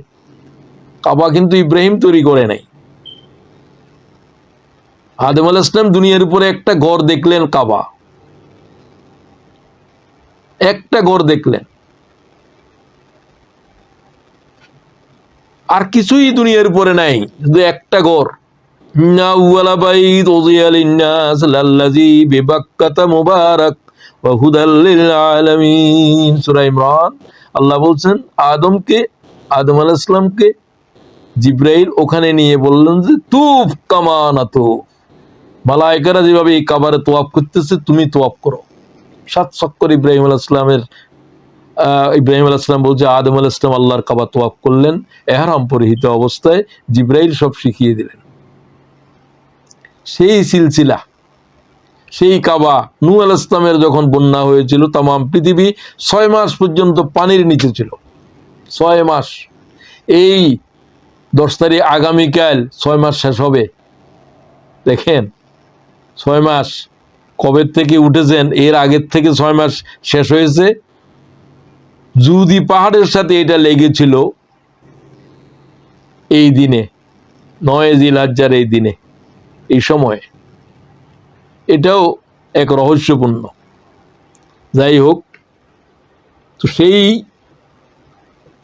কাবা কিন্তু ইব্রাহিম তৈরি করে নাই। আদম আলাইহিস সালাম দুনিয়ার উপরে একটা ঘর দেখলেন, কাবা, একটা ঘর দেখলেন, আর কিছুই দুনিয়ার উপরে নাই, শুধু একটা ঘর। ইন্না আউওয়ালা বাইত উযিয়া লিন-নাস লাল্লাযী বিবাক্কাতা মুবারাক ওয়া হুদাল লিল আলামিন। সূরা ইমরান। আল্লাহ বলছেন আদম আলাইহিস সালামকে জিবরাইল ওখানে নিয়ে বললেন যে তুফ কামা নাতুফ, মালায়েকারা যেভাবে এই কাবারে তোয়াফ করতেছে তুমি তোয়াফ করো। 7 চক্কর ইব্রাহিম আলাইহিস সালাম বলছে আদম আলাইহিস সালাম আল্লাহর কাবা তোয়াফ করলেন ইহরাম পরিহিত অবস্থায়, জিবরাইল সব শিখিয়ে দিলেন। সেই সিলসিলা, সেই কাবা নূহ আলাইহিস সালামের যখন বন্যা হয়েছিল, তামাম পৃথিবী 6 মাস পর্যন্ত পানির নিচে ছিল। 6 মাস। এই 10 তারিখ আগামীকাল 6 মাস শেষ হবে। দেখেন 6 মাস কবে থেকে উঠেছেন, এর আগের থেকে 6 মাস শেষ হয়েছে। যদি পাহাড়ের সাথে এটা লেগেছিল এই দিনে, 9 জিলহজ্জার এই দিনে, এই সময়ে, এটাও এক রহস্যপূর্ণ। যাই হোক, তো সেই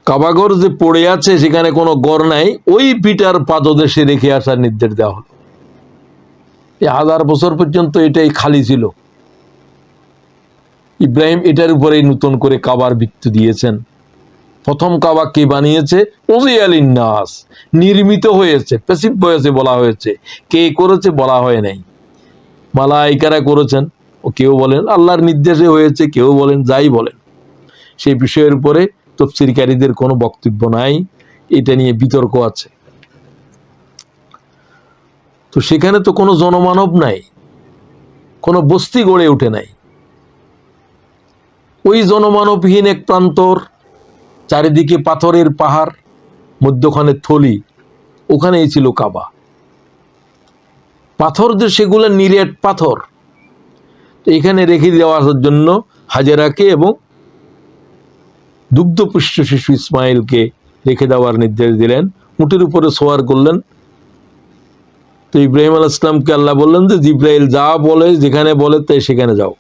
কাবাগর যে পড়ে আছে সেখানে কোনো গড় নাই, ওই পিটার পাদদেশে রেখে আসার নির্দেশ দেওয়া হলো। এই 1000 বছর পর্যন্ত এটাই খালি ছিল। ইব্রাহিম এটার উপরেই নতুন করে কাবার ভিত্তি দিয়েছেন। প্রথম কাবা কে বানিয়েছে? উযিয়া লিন-নাস, নির্মিত হয়েছে, প্যাসিভ ভয়েসে বলা হয়েছে, কে করেছে বলা হয় নাই। মালায়েকারা করেছেন, ও কেউ বলেন আল্লাহর নির্দেশে হয়েছে, কেউ বলেন যাই বলেন, সেই বিষয়ের উপরে তাফসীরকারীদের কোনো বক্তব্য নাই, এটা নিয়ে বিতর্ক আছে। তো সেখানে তো কোনো জনমানব নাই, কোনো বস্তি গড়ে ওঠে নাই। ওই জনমানবহীন এক প্রান্তর, চারিদিকে পাথরের পাহাড়, মধ্যখানে থলি, ওখানেই ছিল কাবা। পাথর যে সেগুলো নিরেট পাথর, তো এখানে রেখে দেওয়ার জন্য হাজেরাকে এবং দুগ্ধপুষ্ট শিশু ইসমাইলকে রেখে দেওয়ার নির্দেশ দিলেন। উটের উপরে সোয়ার করলেন। তো ইব্রাহিম আলাইহিস সালামকে আল্লাহ বললেন যে জিবরাইল যা বলে, যেখানে বলে তাই সেখানে যাও।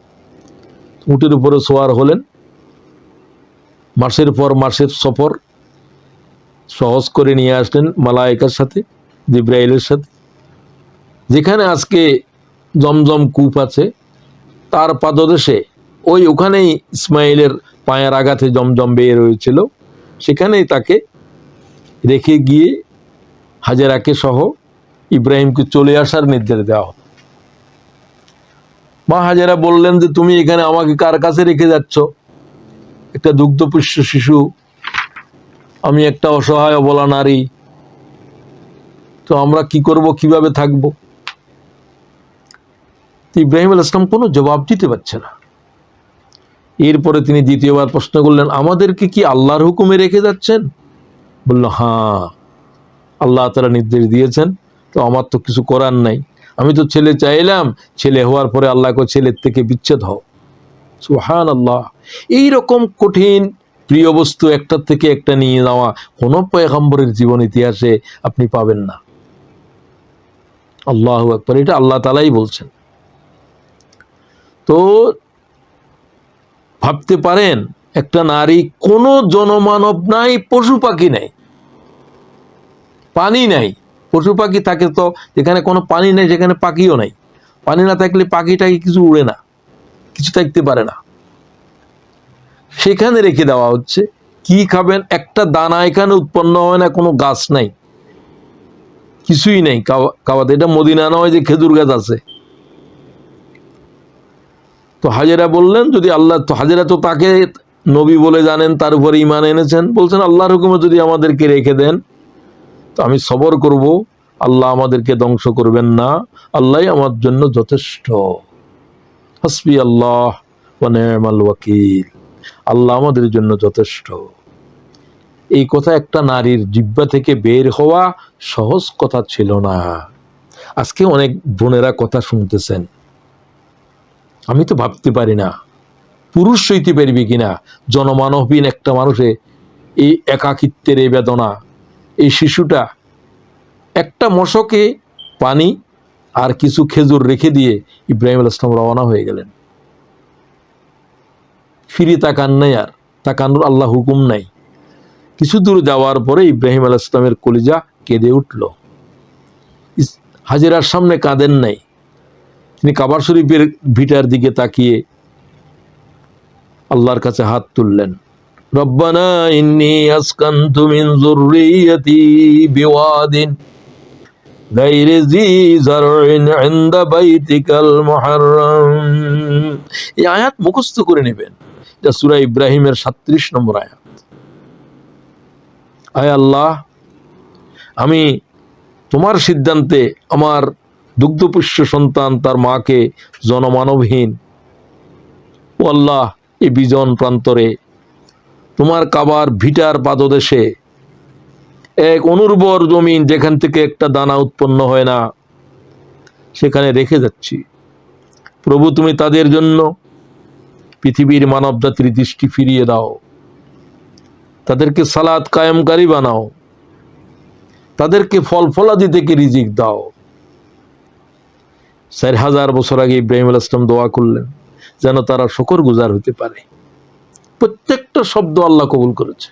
উটের উপরে সোয়ার হলেন। মাসের পর মাসের সফর সহজ করে নিয়ে আসলেন মালায়েকার সাথে, জিবরাইলের সাথে। যেখানে আজকে জমজম কূপ আছে তার পাদদেশে, ওখানেই ইসমাইলের পায়ের আঘাতে জমজম বের হয়েছিল, সেখানেই তাকে রেখে গিয়ে হাজেরাকে সহ ইব্রাহিমকে চলে আসার নির্দেশ দেওয়া হলো। মা হাজেরা বললেন যে তুমি এখানে আমাকে কার কাছে রেখে যাচ্ছ? একটা দুগ্ধপুষ্ট শিশু, আমি একটা অসহায় অবলা নারী, তো আমরা কি করব, কিভাবে থাকব? ইব্রাহিম আলাইহিস সালাম কোনো জবাব দিতে পারছে না। এরপরে তিনি দ্বিতীয়বার প্রশ্ন করলেন, আমাদেরকে কি আল্লাহর হুকুমে রেখে যাচ্ছেন? বলল হ্যাঁ, আল্লাহ তাআলা নির্দেশ দিয়েছেন, তো আমার তো কিছু করার নাই। আমি তো ছেলে চাইলাম, ছেলে হওয়ার পরে আল্লাহকে ছেলের থেকে বিচ্ছেদ হও। সুবহানাল্লাহ। এইরকম কঠিন প্রিয় বস্তু একটার থেকে একটা নিয়ে যাওয়া কোনো পয়গম্বরের জীবন ইতিহাসে আপনি পাবেন না। আল্লাহু আকবার, এটা আল্লাহ তাআলাই বলছেন। তো ভাবতে পারেন, একটা নারী, কোনো জনমানব নাই, পশু পাখি নাই, পানি নাই। পশু পাখি থাকে তো, যেখানে কোনো পানি নেই সেখানে পাখিও নাই। পানি না থাকলে পাখিটাকে কিছু উড়ে না, কিছু থাকতে পারে না। সেখানে রেখে দেওয়া হচ্ছে। কি খাবেন? একটা দানা এখানে উৎপন্ন হয় না, কোনো গাছ নাই, কিছুই নেই কাবাতে। এটা মদিনা নয় যে খেজুর গাছ আছে। তো হাজেরা বললেন, যদি আল্লাহ, তো হাজেরা তো তাকে নবী বলে জানেন, তার উপরে ঈমান এনেছেন, বলছেন আল্লাহর হুকুমে যদি আমাদেরকে রেখে দেন তো আমি সবর করব, আল্লাহ আমাদেরকে ধ্বংস করবেন না, আল্লাহই আমার জন্য যথেষ্ট। হাসবি আল্লাহ ওয়া নি'মাল ওয়াকিল, আল্লাহ আমাদের জন্য যথেষ্ট। এই কথা একটা নারীর জিহ্বা থেকে বের হওয়া সহজ কথা ছিল না। আজকে অনেক বোনেরা কথা শুনতেছেন, আমি তো ভাবতে পারি না পুরুষ সইতে পারবি কিনা জনমানবহীন একটা মানুষে এই একাকিত্বের এই বেদনা। এই শিশুটা একটা মশকে পানি আর কিছু খেজুর রেখে দিয়ে ইব্রাহিম আলাইহিস সালাম রওনা হয়ে গেলেন। ফিরে তাকান নাই, আর তাকানোর আল্লাহ হুকুম নাই। কিছু দূর যাওয়ার পরে ইব্রাহিম আলাইহিস সালামের কলিজা কেঁদে উঠল। হাজেরার সামনে কাঁদেন নাই, তিনি কাবার শরীফের ভিটার দিকে তাকিয়ে আল্লাহর কাছে হাত তুললেন। রব্বানা ইন্নী আসকানতু মিন যুররিয়্যাতি বিওয়াদিন গায়রি যী যারইন ইনদা বাইতিকাল মুহাররাম। এই আয়াত মুখস্থ করে নেবেন, এটা সূরা ইব্রাহিমের ৩৭ নম্বর আয়াত। আয় আল্লাহ, আমি তোমার সিদ্ধান্তে আমার দুগ্ধপুষ্য সন্তান তার মাকে জনমানবহীন, ও আল্লাহ, এই বিজন প্রান্তরে তোমার কাবার ভিটার পাদদেশে এক অনুর্বর জমিন যেখান থেকে একটা দানা উৎপন্ন হয় না, সেখানে রেখে যাচ্ছি। প্রভু, তুমি তাদের জন্য পৃথিবীর মানব জাতির দৃষ্টি ফিরিয়ে দাও, তাদেরকে সালাত কায়েমকারী বানাও, তাদেরকে ফল ফলাদি থেকে রিজিক দাও। ৪,০০০ বছর আগে ইব্রাহিম আলাইহিস সালাম দোয়া করলেন যেন তারা শুকর গুজার হতে পারে। প্রত্যেকটা শব্দ আল্লাহ কবুল করেছে।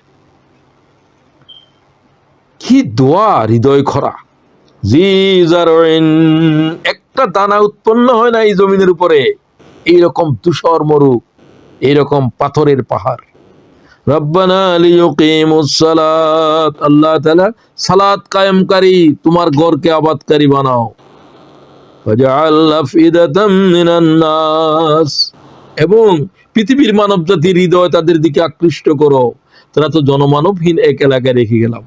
কি দোয়া, হৃদয় খরা। জি জারইন, একটা দানা উৎপন্ন হয় না এই জমিনের উপরে, এইরকম ধূসর মরু, এইরকম পাথরের পাহাড়। রব্বানা লিয়ুকিমুস সালাত, আল্লাহ তাআলা সালাত কায়েমকারী, তোমার ঘরকে আবাদকারী বানাও। ওয়াজআল আফইদাতাম মিনান নাস, এবং পৃথিবীর মানব জাতির হৃদয় তাদের দিকে আকৃষ্ট করো। তারা তো জনমানবহীন এক এলাকায় রেখে গেলাম।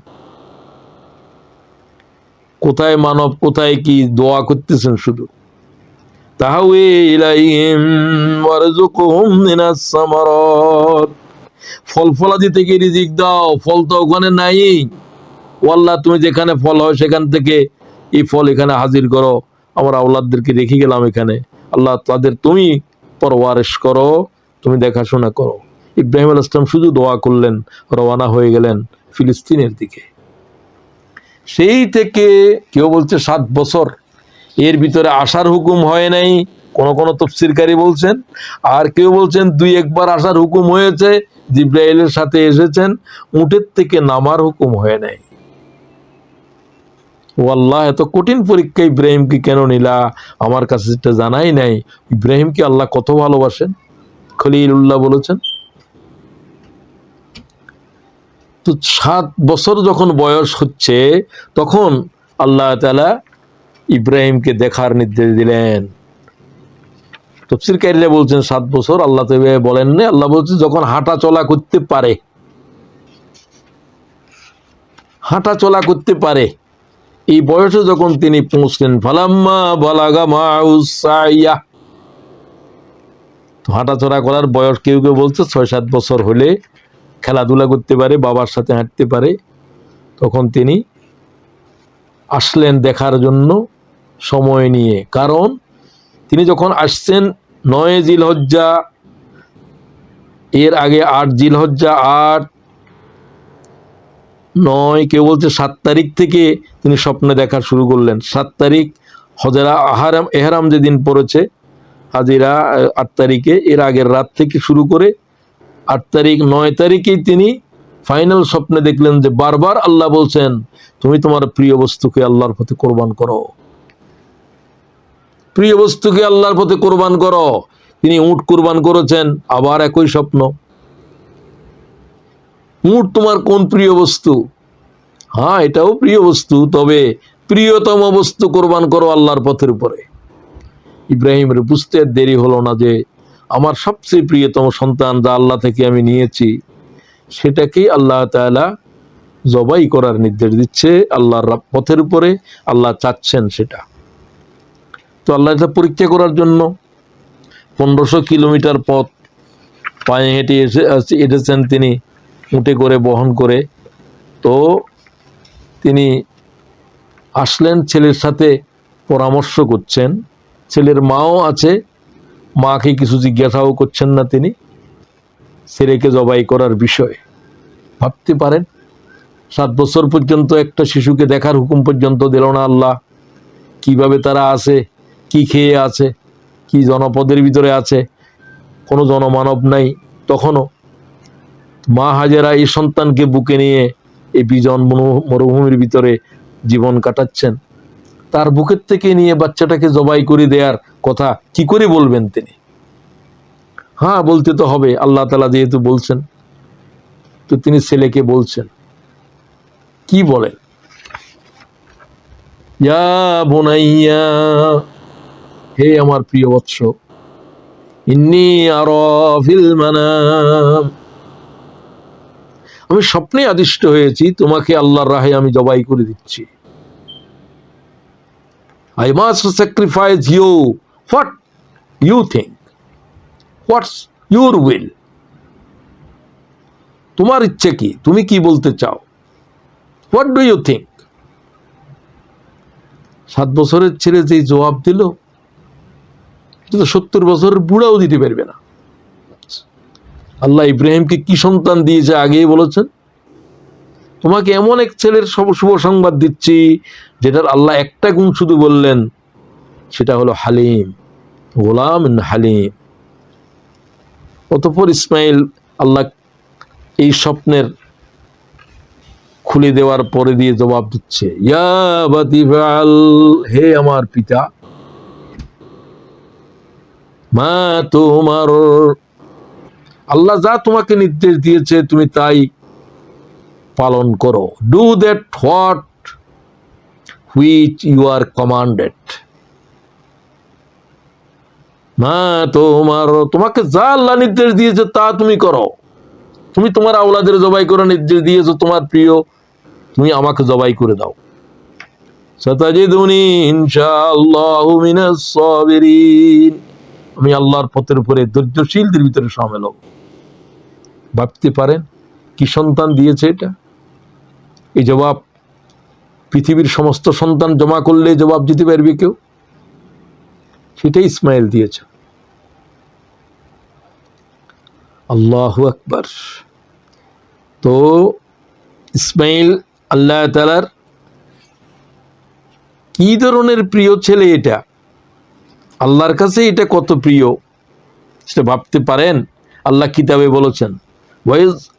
কোথায় মানব, কোথায় কি, দোয়া করতেছেন শুধু। তাহাওয়ি ইলাইহিম ওয়ারযুকহুম মিনাস সামারাত, ফল ফলাদি থেকে রিজিক দাও, ফল তো ওখানে নাই। ও আল্লাহ, তুমি যেখানে ফল হয় সেখান থেকে এই ফল এখানে হাজির করো, আমার আওলাদদেরকে রেখে গেলাম এখানে, আল্লাহ তাদের তুমি পরওয়ারিশ করো, তুমি দেখাশোনা করো। ইব্রাহিম আলাইহিস সালাম শুধু দোয়া করলেন, রওনা হয়ে গেলেন ফিলিস্তিনের দিকে। সেই থেকে কেউ বলছে ৭ বছর, এর ভিতরে আসার হুকুম হয় নাই, কোন কোন তাফসীরকারী বলছেন, আর কেউ বলছেন ২-১ বার আসার হুকুম হয়েছে, জিবরাইলের সাথে এসেছেন, উটের থেকে নামার হুকুম হয় নাই। ও আল্লাহ, এত কঠিন পরীক্ষা ইব্রাহিমকে কেন নিলা, আমার কাছে সেটা জানাই নাই। ইব্রাহিমকে আল্লাহ কত ভালোবাসেন, খলিলুল্লাহ বলেছেন। তো ৭ বছর যখন বয়স হচ্ছে, তখন আল্লাহ তাআলা ইব্রাহিমকে দেখার নির্দেশ দিলেন। তাফসীরকারীরা বলছেন ৭ বছর, আল্লাহ তো এভাবে বলেন না। আল্লাহ বলছেন যখন হাঁটা চলা করতে পারে, হাঁটা চলা করতে পারে, এই বয়সে যখন তিনি পৌঁছলেন। ফালাম্মা বালাগা মাউস সাইয়া, হাঁটাচলা করার বয়স কেউ কেউ বলছে ৬-৭ বছর হলে খেলাধুলা করতে পারে, বাবার সাথে হাঁটতে পারে। তখন তিনি আসলেন দেখার জন্য সময় নিয়ে, কারণ তিনি যখন আসছেন ৯ জিলহজ্জা, এর আগে ৮ জিলহজ্জা, ৮, ৯, কেউ বলছে ৭ তারিখ থেকে তিনি স্বপ্নে দেখা শুরু করলেন। ৭ তারিখ হজরা এহরাম যেদিন পড়েছে হাজিরা ৮ তারিখে, এর আগের রাত থেকে শুরু করে ৮ তারিখ ৯ তারিখেই তিনি ফাইনাল স্বপ্নে দেখলেন যে বারবার আল্লাহ বলছেন তুমি তোমার প্রিয় বস্তুকে আল্লাহর পথে কোরবান করো, প্রিয় বস্তুকে আল্লাহর পথে কোরবান করো। তিনি উট কোরবান করেছেন, আবার একই স্বপ্ন। উট তোমার কোন প্রিয় বস্তু? হ্যাঁ, এটাও প্রিয় বস্তু, তবে প্রিয়তম বস্তু কোরবান করো আল্লাহর পথের উপরে। ইব্রাহিমের বুঝতে দেরি হলো না যে আমার সবচেয়ে প্রিয়তম সন্তান যা আল্লাহ থেকে আমি নিয়েছি, সেটাকেই আল্লাহ তাআলা জবাই করার নির্দেশ দিচ্ছে আল্লাহর পথের উপরে। আল্লাহ চাচ্ছেন সেটা। তো আল্লাহ এটা পরীক্ষা করার জন্য 1500 কিলোমিটার পথ পায়ে হেঁটে এসেছেন তিনি, উঠে করে বহন করে। তো তিনি আসলেন, ছেলের সাথে পরামর্শ করছেন। ছেলের মাও আছে, মাকে কিছু জিজ্ঞাসাও করছেন না তিনি ছেলেকে জবাই করার বিষয়ে। ভাবতে পারেন, 7 বছর পর্যন্ত একটা শিশুকে দেখার হুকুম পর্যন্ত দিল না আল্লাহ। কিভাবে তারা আছে, কি খেয়ে আছে, কি জনপদের ভিতরে আছে, কোনো জনমানব নাই তখনও। মা হাজেরা এই সন্তানকে বুকে নিয়ে এই বিজন মরুভূমির ভিতরে জীবন কাটাচ্ছেন। তার বুকের থেকে নিয়ে বাচ্চাটাকে জবাই করে দেওয়ার কথা কি করে বলবেন তিনি? হ্যাঁ, বলতে তো হবে, আল্লাহ তাআলা যেহেতু বলছেন। তো তিনি ছেলেকে বলছেন, কি বলেন? ইয়া বুনাইয়া, হে আমার প্রিয় বৎস, ইন্নী আরা ফিল মানাম, আমি স্বপ্নে আদিষ্ট হয়েছি তোমাকে আল্লাহর রাহে আমি জবাই করে দিচ্ছি। I must sacrifice you. What you think? What's your will? তোমার ইচ্ছে কি? তুমি কি বলতে চাও? What do you think? 7 বছরের ছেলে যেই জবাব দিল, 70 বছরের বুড়াও দিতে পারবে না। আল্লাহ ইব্রাহিমকে কি সন্তান দিয়েছে আগেই বলেছেন। তোমাকে এমন এক ছেলের শুভ সংবাদ দিচ্ছি যেটার আল্লাহ একটা গুণ শুধু বললেন, সেটা হলো হালিম, গোলাম হালিম। অতঃপর ইসমাইল আল্লাহ এই স্বপ্নের খুলে দেওয়ার পরে দিয়ে জবাব দিচ্ছে, ইয়া আবাতি ফাআল, হে আমার পিতা, মা তুমার, আল্লাহ যা তোমাকে নির্দেশ দিয়েছে তুমি তাই পালন করো। Do that what which you are commanded. মা তোমার, তোমাকে যা আল্লাহ নির্দেশ দিয়েছে তা তুমি করো। তুমি তোমার আওলাদের জবাই করার নির্দেশ দিয়েছো, তোমার প্রিয়, তুমি আমাকে জবাই করে দাও। সাতাজিদুনি ইনশাআল্লাহু মিনাস সাবিরিন, আমি আল্লাহর পথের উপরে ধৈর্যশীলদের ভিতরে শামিল হব। ভাবতে পারেন কি সন্তান দিয়েছে এটা। এই জবাব পৃথিবীর সমস্ত সন্তান জমা করলে জবাব দিতে পারবে কেউ? সেটাই ইসমাইল দিয়েছে। আল্লাহু আকবার। তো ইসমাইল আল্লাহ তাআলার কি ধরনের প্রিয় ছেলে এটা, আল্লাহর কাছে এটা কত প্রিয় সেটা ভাবতে পারেন। আল্লাহ কিতাবে বলেছেন,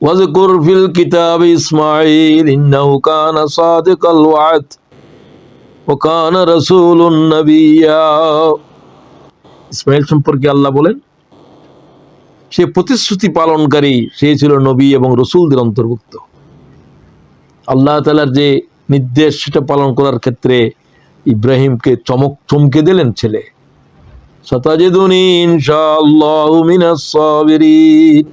ওয়াজকুর ফিল কিতাবি ইসমাঈল ইন্নাহু কানা সাদিকাল ওয়াদ ওয়া কানা রাসূলুন নাবিয়্যা। ইসমাঈল সম্পর্কে আল্লাহ বলেন, সে প্রতিশ্রুতি পালনকারী, সে ছিল নবী এবং রসুলদের অন্তর্ভুক্ত। আল্লাহ তাআলার যে নির্দেশ সেটা পালন করার ক্ষেত্রে ইব্রাহিমকে চমকে দিলেন ছেলে। সাতাজিদুনি ইনশাআল্লাহু মিনাস সাবিরিন,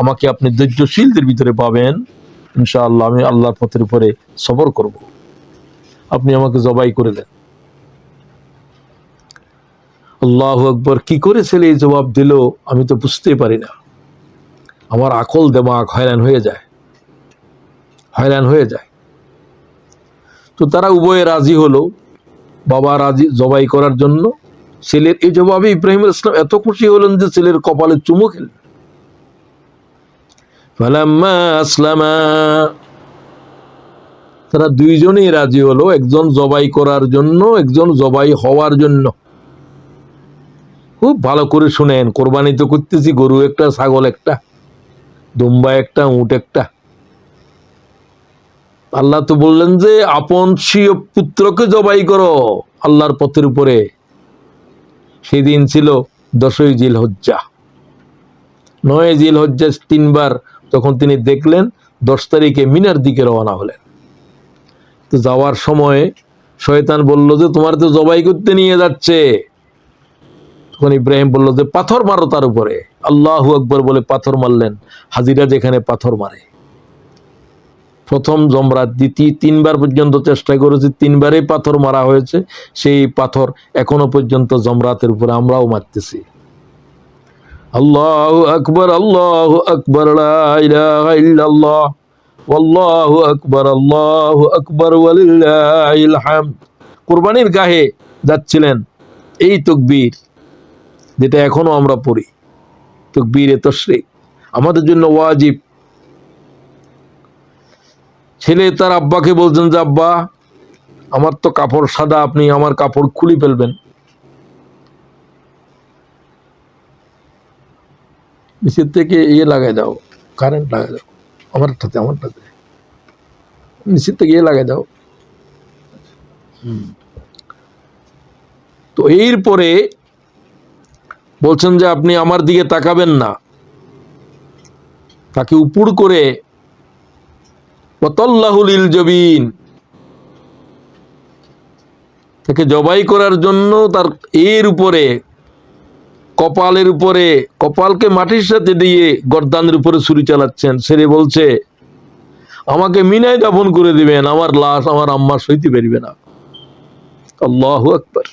আমাকে আপনি ধৈর্যশীলদের ভিতরে পাবেন ইনশাআল্লাহ, আমি আল্লাহর পথের উপরে সবর করব, আপনি আমাকে জবাই করে দেন। আল্লাহু আকবার। কি করে ছেলে এই জবাব দিল আমি তো বুঝতে পারি না। আমার আকল দেমাগ হয়রান হয়ে যায়। তো তারা উভয়ে রাজি হলো, বাবা রাজি জবাই করার জন্য। ছেলের এই জবাবে ইব্রাহিম আলাইহিস সালাম এত খুশি হলেন যে ছেলের কপালে চুমু খেলেন। ফালাম্মা আসলামা, তারা দুইজনেই রাজি হলো, একজন জবাই করার জন্য, একজন জবাই হওয়ার জন্য। খুব ভালো করে শুনেন, কোরবানি তো করতেছি, গরু একটা, ছাগল একটা, দুম্বা একটা, উট একটা। আল্লাহ তো বললেন যে আপন স্বীয় পুত্রকে জবাই করো আল্লাহর পথের উপরে। সেদিন ছিল 10ই জিলহজ্জা, 9 জিলহজ্জা 3 বার। তখন তিনি দেখলেন 10 তারিখে মিনার দিকে রওনা হলেন। তো যাওয়ার সময় শয়তান বলল যে তোমার তো জবাই করতে নিয়ে যাচ্ছে। তখন ইব্রাহিম বলল যে পাথর মারো তার উপরে। আল্লাহু আকবার বলে পাথর মারলেন, হাজিরা যেখানে পাথর মারে। প্রথম জমরাত, দ্বিতীয় 3 বার পর্যন্ত চেষ্টা করেছে, 3 বারেই পাথর মারা হয়েছে। সেই পাথর এখনো পর্যন্ত জমরাতের উপরে আমরাও মারতেছি। আল্লাহু আকবার, আল্লাহু আকবার, লা ইলাহা ইল্লাল্লাহ, আল্লাহু আকবার, আল্লাহু আকবার, ওয়ালিল্লাহিল হামদ। কুরবানির গাহে যাচ্ছিলেন, এই তাকবীর যেটা এখনো আমরা পড়ি, তাকবীরে তাশরীক আমাদের জন্য ওয়াজিব। ছেলে তার আব্বাকে বলছেন যে আব্বা, আমার তো কাপড় সাদা, আপনি আমার কাপড় খুলে ফেলবেন। নিচের থেকে লাগাই দাও, কারেন্ট লাগাই দাও, আমারটাতে নিচের থেকে লাগাই দাও। তো এরপরে বলছেন যে আপনি আমার দিকে তাকাবেন না। তাকে উপুড় করে জবিন, তাকে জবাই করার জন্য তার এর উপরে, কপালের উপরে, কপালকে মাটির সাথে দিয়ে গর্দানের উপরে ছুরি চালাচ্ছেন। ছেলে বলছে আমাকে মিনায় দাফন করে দিবেন, আমার লাশ আমার আম্মা সইতে পারবে না। আল্লাহু আকবার।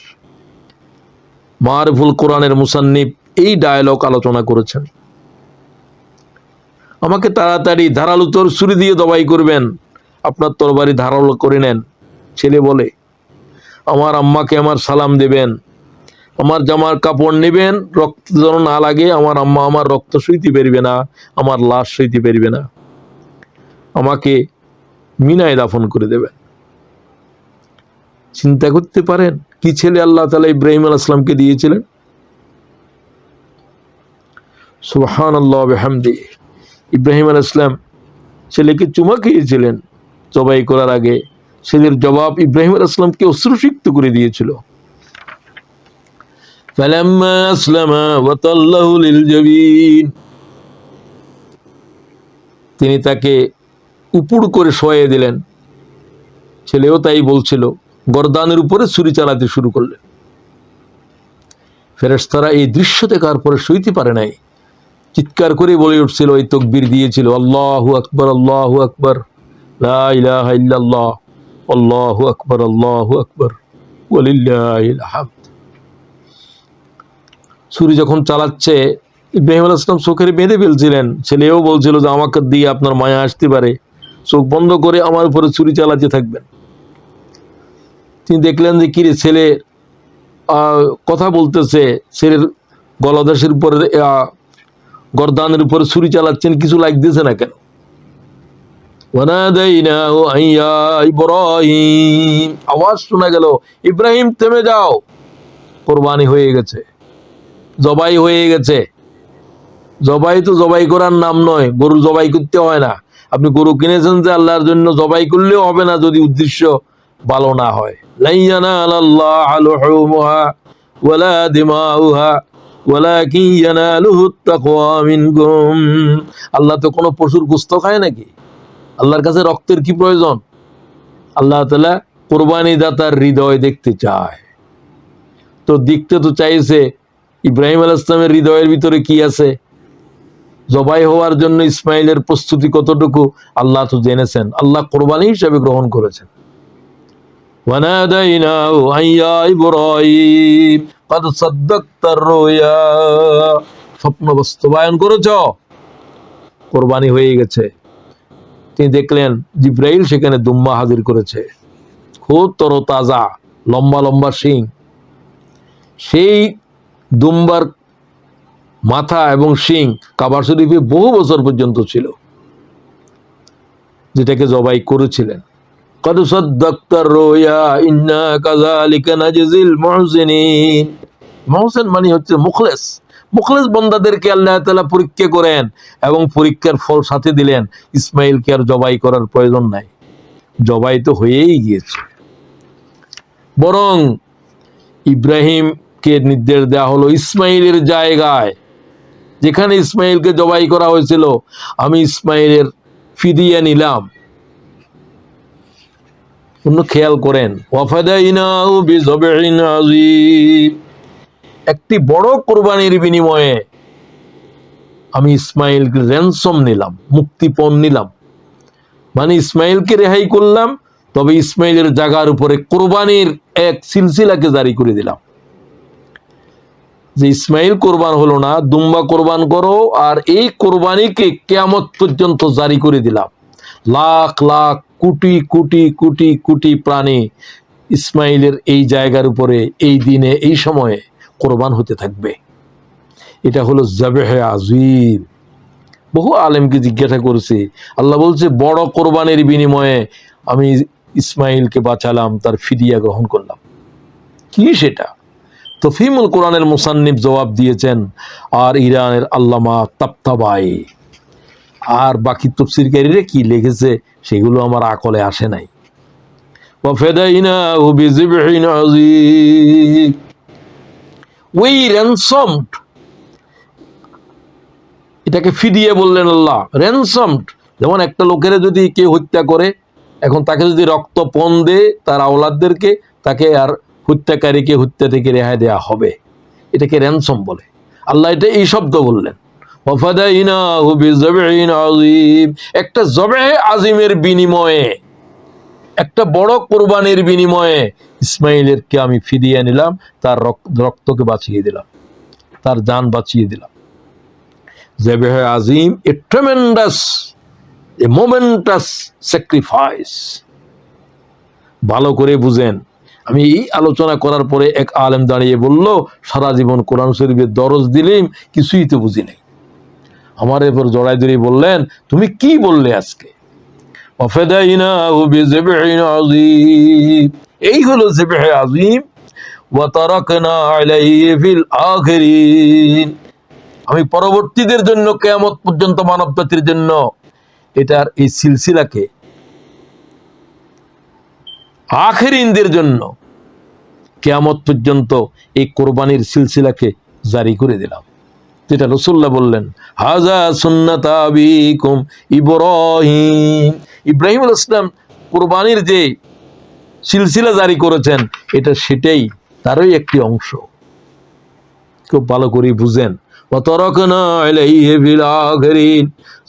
মারফুল কোরআনের মুসান্নিফ এই ডায়লগ আলোচনা করেছেন। আমাকে তাড়াতাড়ি ধারালো ছুরি দিয়ে জবাই করবেন, আপনার তরবারি ধারালো করে নেন। ছেলে বলে আমার আম্মাকে আমার সালাম দেবেন, আমার জামার কাপড় নেবেন, রক্ত যেন না লাগে, আমার আম্মা আমার রক্ত সইতে পারবে না, আমার লাশ সইতে পারবে না, আমাকে মিনায় দাফন করে দেবেন। চিন্তা করতে পারেন কি ছেলে আল্লাহ তাআলা ইব্রাহিম আলাইহিস সালামকে দিয়েছিলেন। সুবহানাল্লাহ ওয়া বিহামদিহি। ইব্রাহিম আলাইহিস সালাম ছেলেকে চুমা খেয়েছিলেন জবাই করার আগে। ছেলের জবাব ইব্রাহিম আলাইহিস সালামকে অশ্রুসিক্ত করে দিয়েছিল। ফালাম্মা আসলামা ওয়া তাল্লাহু লিল জাবিন, তিনি তাকে উপুড় করে শোয়াইয়ে দিলেন। ছেলেও তাই বলছিল, গর্দানের উপরে ছুরি চালাতে শুরু করলেন। ফেরেশতারা এই দৃশ্য দেখার পরে সইতে পারে নাই, চিৎকার করে বলে উঠছিল, এই তাকবীর দিয়েছিল, আল্লাহু আকবার, আল্লাহু আকবার, লা ইলাহা ইল্লাল্লাহ, আল্লাহু আকবার, আল্লাহু আকবার, ওয়ালিল্লাহিল হামদ। ছুরি যখন চালাচ্ছে ইব্রাহিম আলাইহিস সালাম চোখের বেঁধে ফেলছিলেন। ছেলেও বলছিল যে আমাকে দিয়ে আপনার মায়া আসতে পারে, চোখ বন্ধ করে আমার উপরে ছুরি চালাতে থাকবেন। তিনি দেখলেন যে কিরে ছেলে কথা বলতেছে, ছেলের গলদেশের উপরে গর্দানের উপরে ছুরি চালাচ্ছেন, কিছু লাগতেছে না কেন? ওয়ানাদাইনাহু আইয়া ইব্রাহিম, আওয়াজ শোনা গেল, ইব্রাহিম থেমে যাও, কুরবানি হয়ে গেছে, জবাই হয়ে গেছে। জবাই তো জবাই করার নাম নয়, গরু জবাই করতে হয় না। আপনি গরু কিনেছেন যে আল্লাহর জন্য, জবাই করলেও হবে না যদি উদ্দেশ্য ভালো না হয়। লা ইয়ানালাল্লাহু লুহুমুহা ওয়ালা দিমাউহা ওয়ালাকিন ইয়ানালুহুত তাকওয়া মিনকুম। আল্লাহ তো কোনো পশুর গোশত খায় নাকি? আল্লাহর কাছে রক্তের কি প্রয়োজন? আল্লাহ তাআলা কুরবানি দাতার হৃদয় দেখতে চায়। তো দেখতে তো চাইছে ইব্রাহিম আলাইহিস সালামের হৃদয়ের ভিতরে কি আছে, জবাই হওয়ার জন্য ইসমাইলের প্রস্তুতি কতটুকু আল্লাহ তো জেনেছেন। আল্লাহ কুরবানি হিসেবে গ্রহণ করেছেন। ওয়ানাদাইনাহু আইয়া ইব্রাহিম ক্বাদ সাদ্দাকতার রুয়া, স্বপ্ন বাস্তবায়ন করেছো, কুরবানি হয়ে গেছে। তিনি দেখলেন জিব্রাইল সেখানে দুম্বা হাজির করেছে, খুব তরতাজা, লম্বা লম্বা শিং। সেই দুম্বার মাথা এবং শিং কাবা শরীফে বহু বছর পর্যন্ত ছিল, যেটাকে জবাই করেছিলেন। قد صدقت الرؤيا إنا كذلك نجزي المحسنين। মুহসিন মানে হচ্ছে মুখলেস। মুখলেস বান্দাদেরকে আল্লাহ তাআলা পরীক্ষা করেন এবং পরীক্ষার ফল সাথে দিলেন। ইসমাইলকে আর জবাই করার প্রয়োজন নাই, জবাই তো হয়েই গিয়েছে। বরং ইব্রাহিমকে নির্দেশ দেওয়া হলো ইসমাইলের জায়গায়, যেখানে ইসমাইলকে জবাই করা হয়েছিল, আমি ইসমাইলের ফিদিয়া নিলাম। অন্য খেয়াল করেন, ওয়াফাদাইনাহু বিযবহিন আযীম, একটি বড় কোরবানির বিনিময়ে আমি ইসমাইলকে র্যানসম নিলাম, মুক্তিপণ নিলাম। মানে ইসমাইলকে রেহাই করলাম, তবে ইসমাইলের জায়গার উপরে কোরবানির এক সিলসিলাকে জারি করে দিলাম, যে ইসমাইল কোরবান হলো না, দুম্বা কোরবান করো, আর এই কোরবানিকে কিয়ামত পর্যন্ত জারি করে দিলাম। লাখ লাখ কোটি কোটি কোটি কোটি প্রাণী ইসমাইলের এই জায়গার উপরে এই দিনে এই সময়ে কোরবান হতে থাকবে। এটা হলো যাবেহে আযীম। বহু আলেমকে জিজ্ঞাসা করেছে, আল্লাহ বলছে বড় কোরবানির বিনিময়ে আমি ইসমাইলকে বাঁচালাম, তার ফিদিয়া গ্রহণ করলাম। কি সেটা? তফহিমুল কোরআনের মুসান্নিফ জবাব দিয়েছেন, আর ইরানের আল্লামা তাবতাবাই আর বাকি তাফসীরকারীরা কি লিখেছে সেগুলো আমার আকলে আসে নাই। ওয়াফাদাইনাহু বিযিবহিন আযীম, ওই র্যানসমড, এটাকে ফিদিয়া বললেন আল্লাহ, র্যানসমড। যেমন একটা লোকের যদি কেউ হত্যা করে, এখন তাকে যদি রক্তপণ দেয় তার আওলাদদেরকে, তাকে আর হত্যাকারীকে হত্যা থেকে রেহাই দেওয়া হবে, এটাকে র্যানসম বলে। আল্লাহ এটা এই শব্দ বললেন, ওয়াফাদাইনাহু বিযবহিন আযীম, একটা যবহে আযীমের বিনিময়ে, একটা বড় কোরবানির বিনিময়ে ইসমাইলেরকে আমি ফিদিয়া নিলাম, তার রক্তকে বাঁচিয়ে দিলাম, তার জান বাঁচিয়ে দিলাম। যাবেহে আযীম, এ ট্রেমেন্ডাস, এ মোমেন্টাস স্যাক্রিফাইস। ভালো করে বুঝেন। আমি এই আলোচনা করার পরে এক আলেম দাঁড়িয়ে বলল, সারা জীবন কোরআন শরীফের দরজ দিলেন, কিছুই তো বুঝি নাই। আমার এরপর জড়াই ধরে বললেন, তুমি কি বললে আজকে? ওয়াফাদাইনাহু বিযিবহিন আযীম, এই হলো যাবেহে আযীম। ওয়া তারাকনা আলাইহি ফিল আখিরিন, আমি পরবর্তীদের জন্য, কিয়ামত পর্যন্ত মানব জাতির জন্য এটার এই সিলসিলাকে, আখিরিনদের জন্য কিয়ামত পর্যন্ত এই কোরবানির সিলসিলাকে জারি করে দিলাম। যেটা রাসূলুল্লাহ বললেন, হাযা সুন্নাত আবিকুম ইব্রাহিম, ইব্রাহিম আলাইহিস সালাম কোরবানির যে সিলসিলা জারি করেছেন, এটা সেটাই, তারই একটি অংশ। খুব ভালো করে বুঝেন। ওয়াতারাকনা আলাইহি ফিল আখিরিন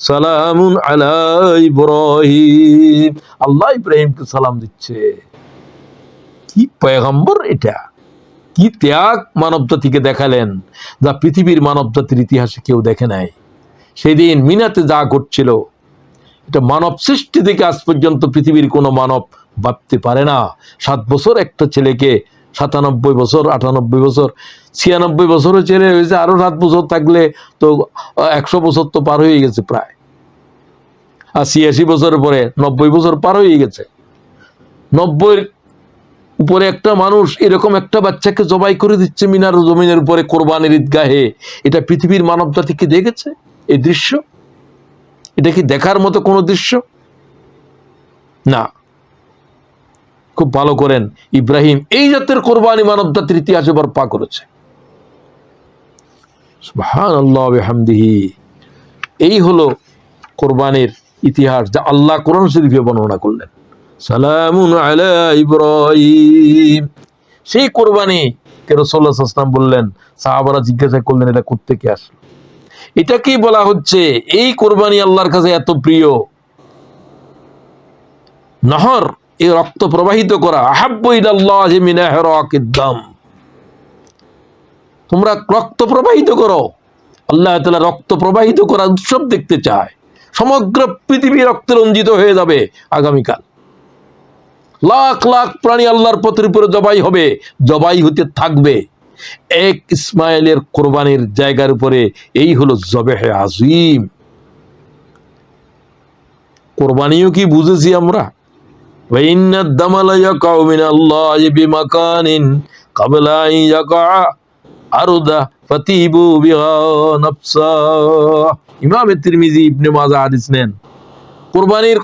সালামুন আলা ইব্রাহিম, আল্লাহ ইব্রাহিমকে সালাম দিচ্ছে। কি পয়গম্বর এটা, কি ত্যাগ মানব জাতিকে দেখালেন, যা পৃথিবীর মানব জাতির ইতিহাসে কেউ দেখে নাই। সেদিন মিনাতে যা ঘটছিল, এটা মানব সৃষ্টি থেকে আজ পর্যন্ত পৃথিবীর কোনো মানব ভাবতে পারে না। 7 বছর একটা ছেলেকে, 97 বছর, 98 বছর, 96 বছরও ছেলে হয়েছে, আরো 7 বছর থাকলে তো 100 বছর তো পার হয়ে গেছে প্রায়। আর 86 বছরের পরে 90 বছর পার হয়ে গেছে। 90 উপরে একটা মানুষ এরকম একটা বাচ্চাকে জবাই করে দিচ্ছে মিনার জমিনের উপরে, কোরবানির ঈদগাহে। এটা পৃথিবীর মানব জাতি কি দেখেছে এই দৃশ্য? এটা কি দেখার মতো কোনো দৃশ্য না। খুব ভালো করেন, ইব্রাহিম এই জাতের কোরবানি মানব জাতির ইতিহাসে বর্পা করেছে। সুবহানাল্লাহ ওয়া বিহামদিহি। এই হলো কোরবানির ইতিহাস, যা আল্লাহ কোরআন শরীফে বর্ণনা করলেন। সালামুন আলা ইব্রাহিম, সেই কোরবানি কে রাসূলুল্লাহ সাল্লাল্লাহু আলাইহি ওয়াসাল্লাম বললেন। সাহাবারা জিজ্ঞাসা করলেন, এটা করতে কে আসলো? এটাকেই বলা হচ্ছে, এই কোরবানি আল্লাহর কাছে এত প্রিয়। নহর, এই রক্ত প্রবাহিত করা, আহাব্বু ইলাল্লাহি মিন ইহরাকিদ দাম, তোমরা রক্ত প্রবাহিত করো। আল্লাহ তাআলা রক্ত প্রবাহিত করার উৎসব দেখতে চায়। সমগ্র পৃথিবী রক্তে রঞ্জিত হয়ে যাবে আগামীকাল। লাখ লাখ প্রাণী আল্লাহর পথের উপরে জবাই হবে, জবাই হতে থাকবে এক ইসমাইলের কোরবানির জায়গার উপরে। এই হলো যাবেহে আযীম। কোরবানিও কি বুঝেছি আমরা? ওয়া ইন্নাদ দামা লা ইয়াকাউ মিনাল্লাহি বিমাকানিন ক্বাবলা আন ইয়াকা আরদা ফাতিবু বিহা নাফসা। ইমাম তিরমিজি, ইবনে মাজাহ হাদিস নেন, কোরবানির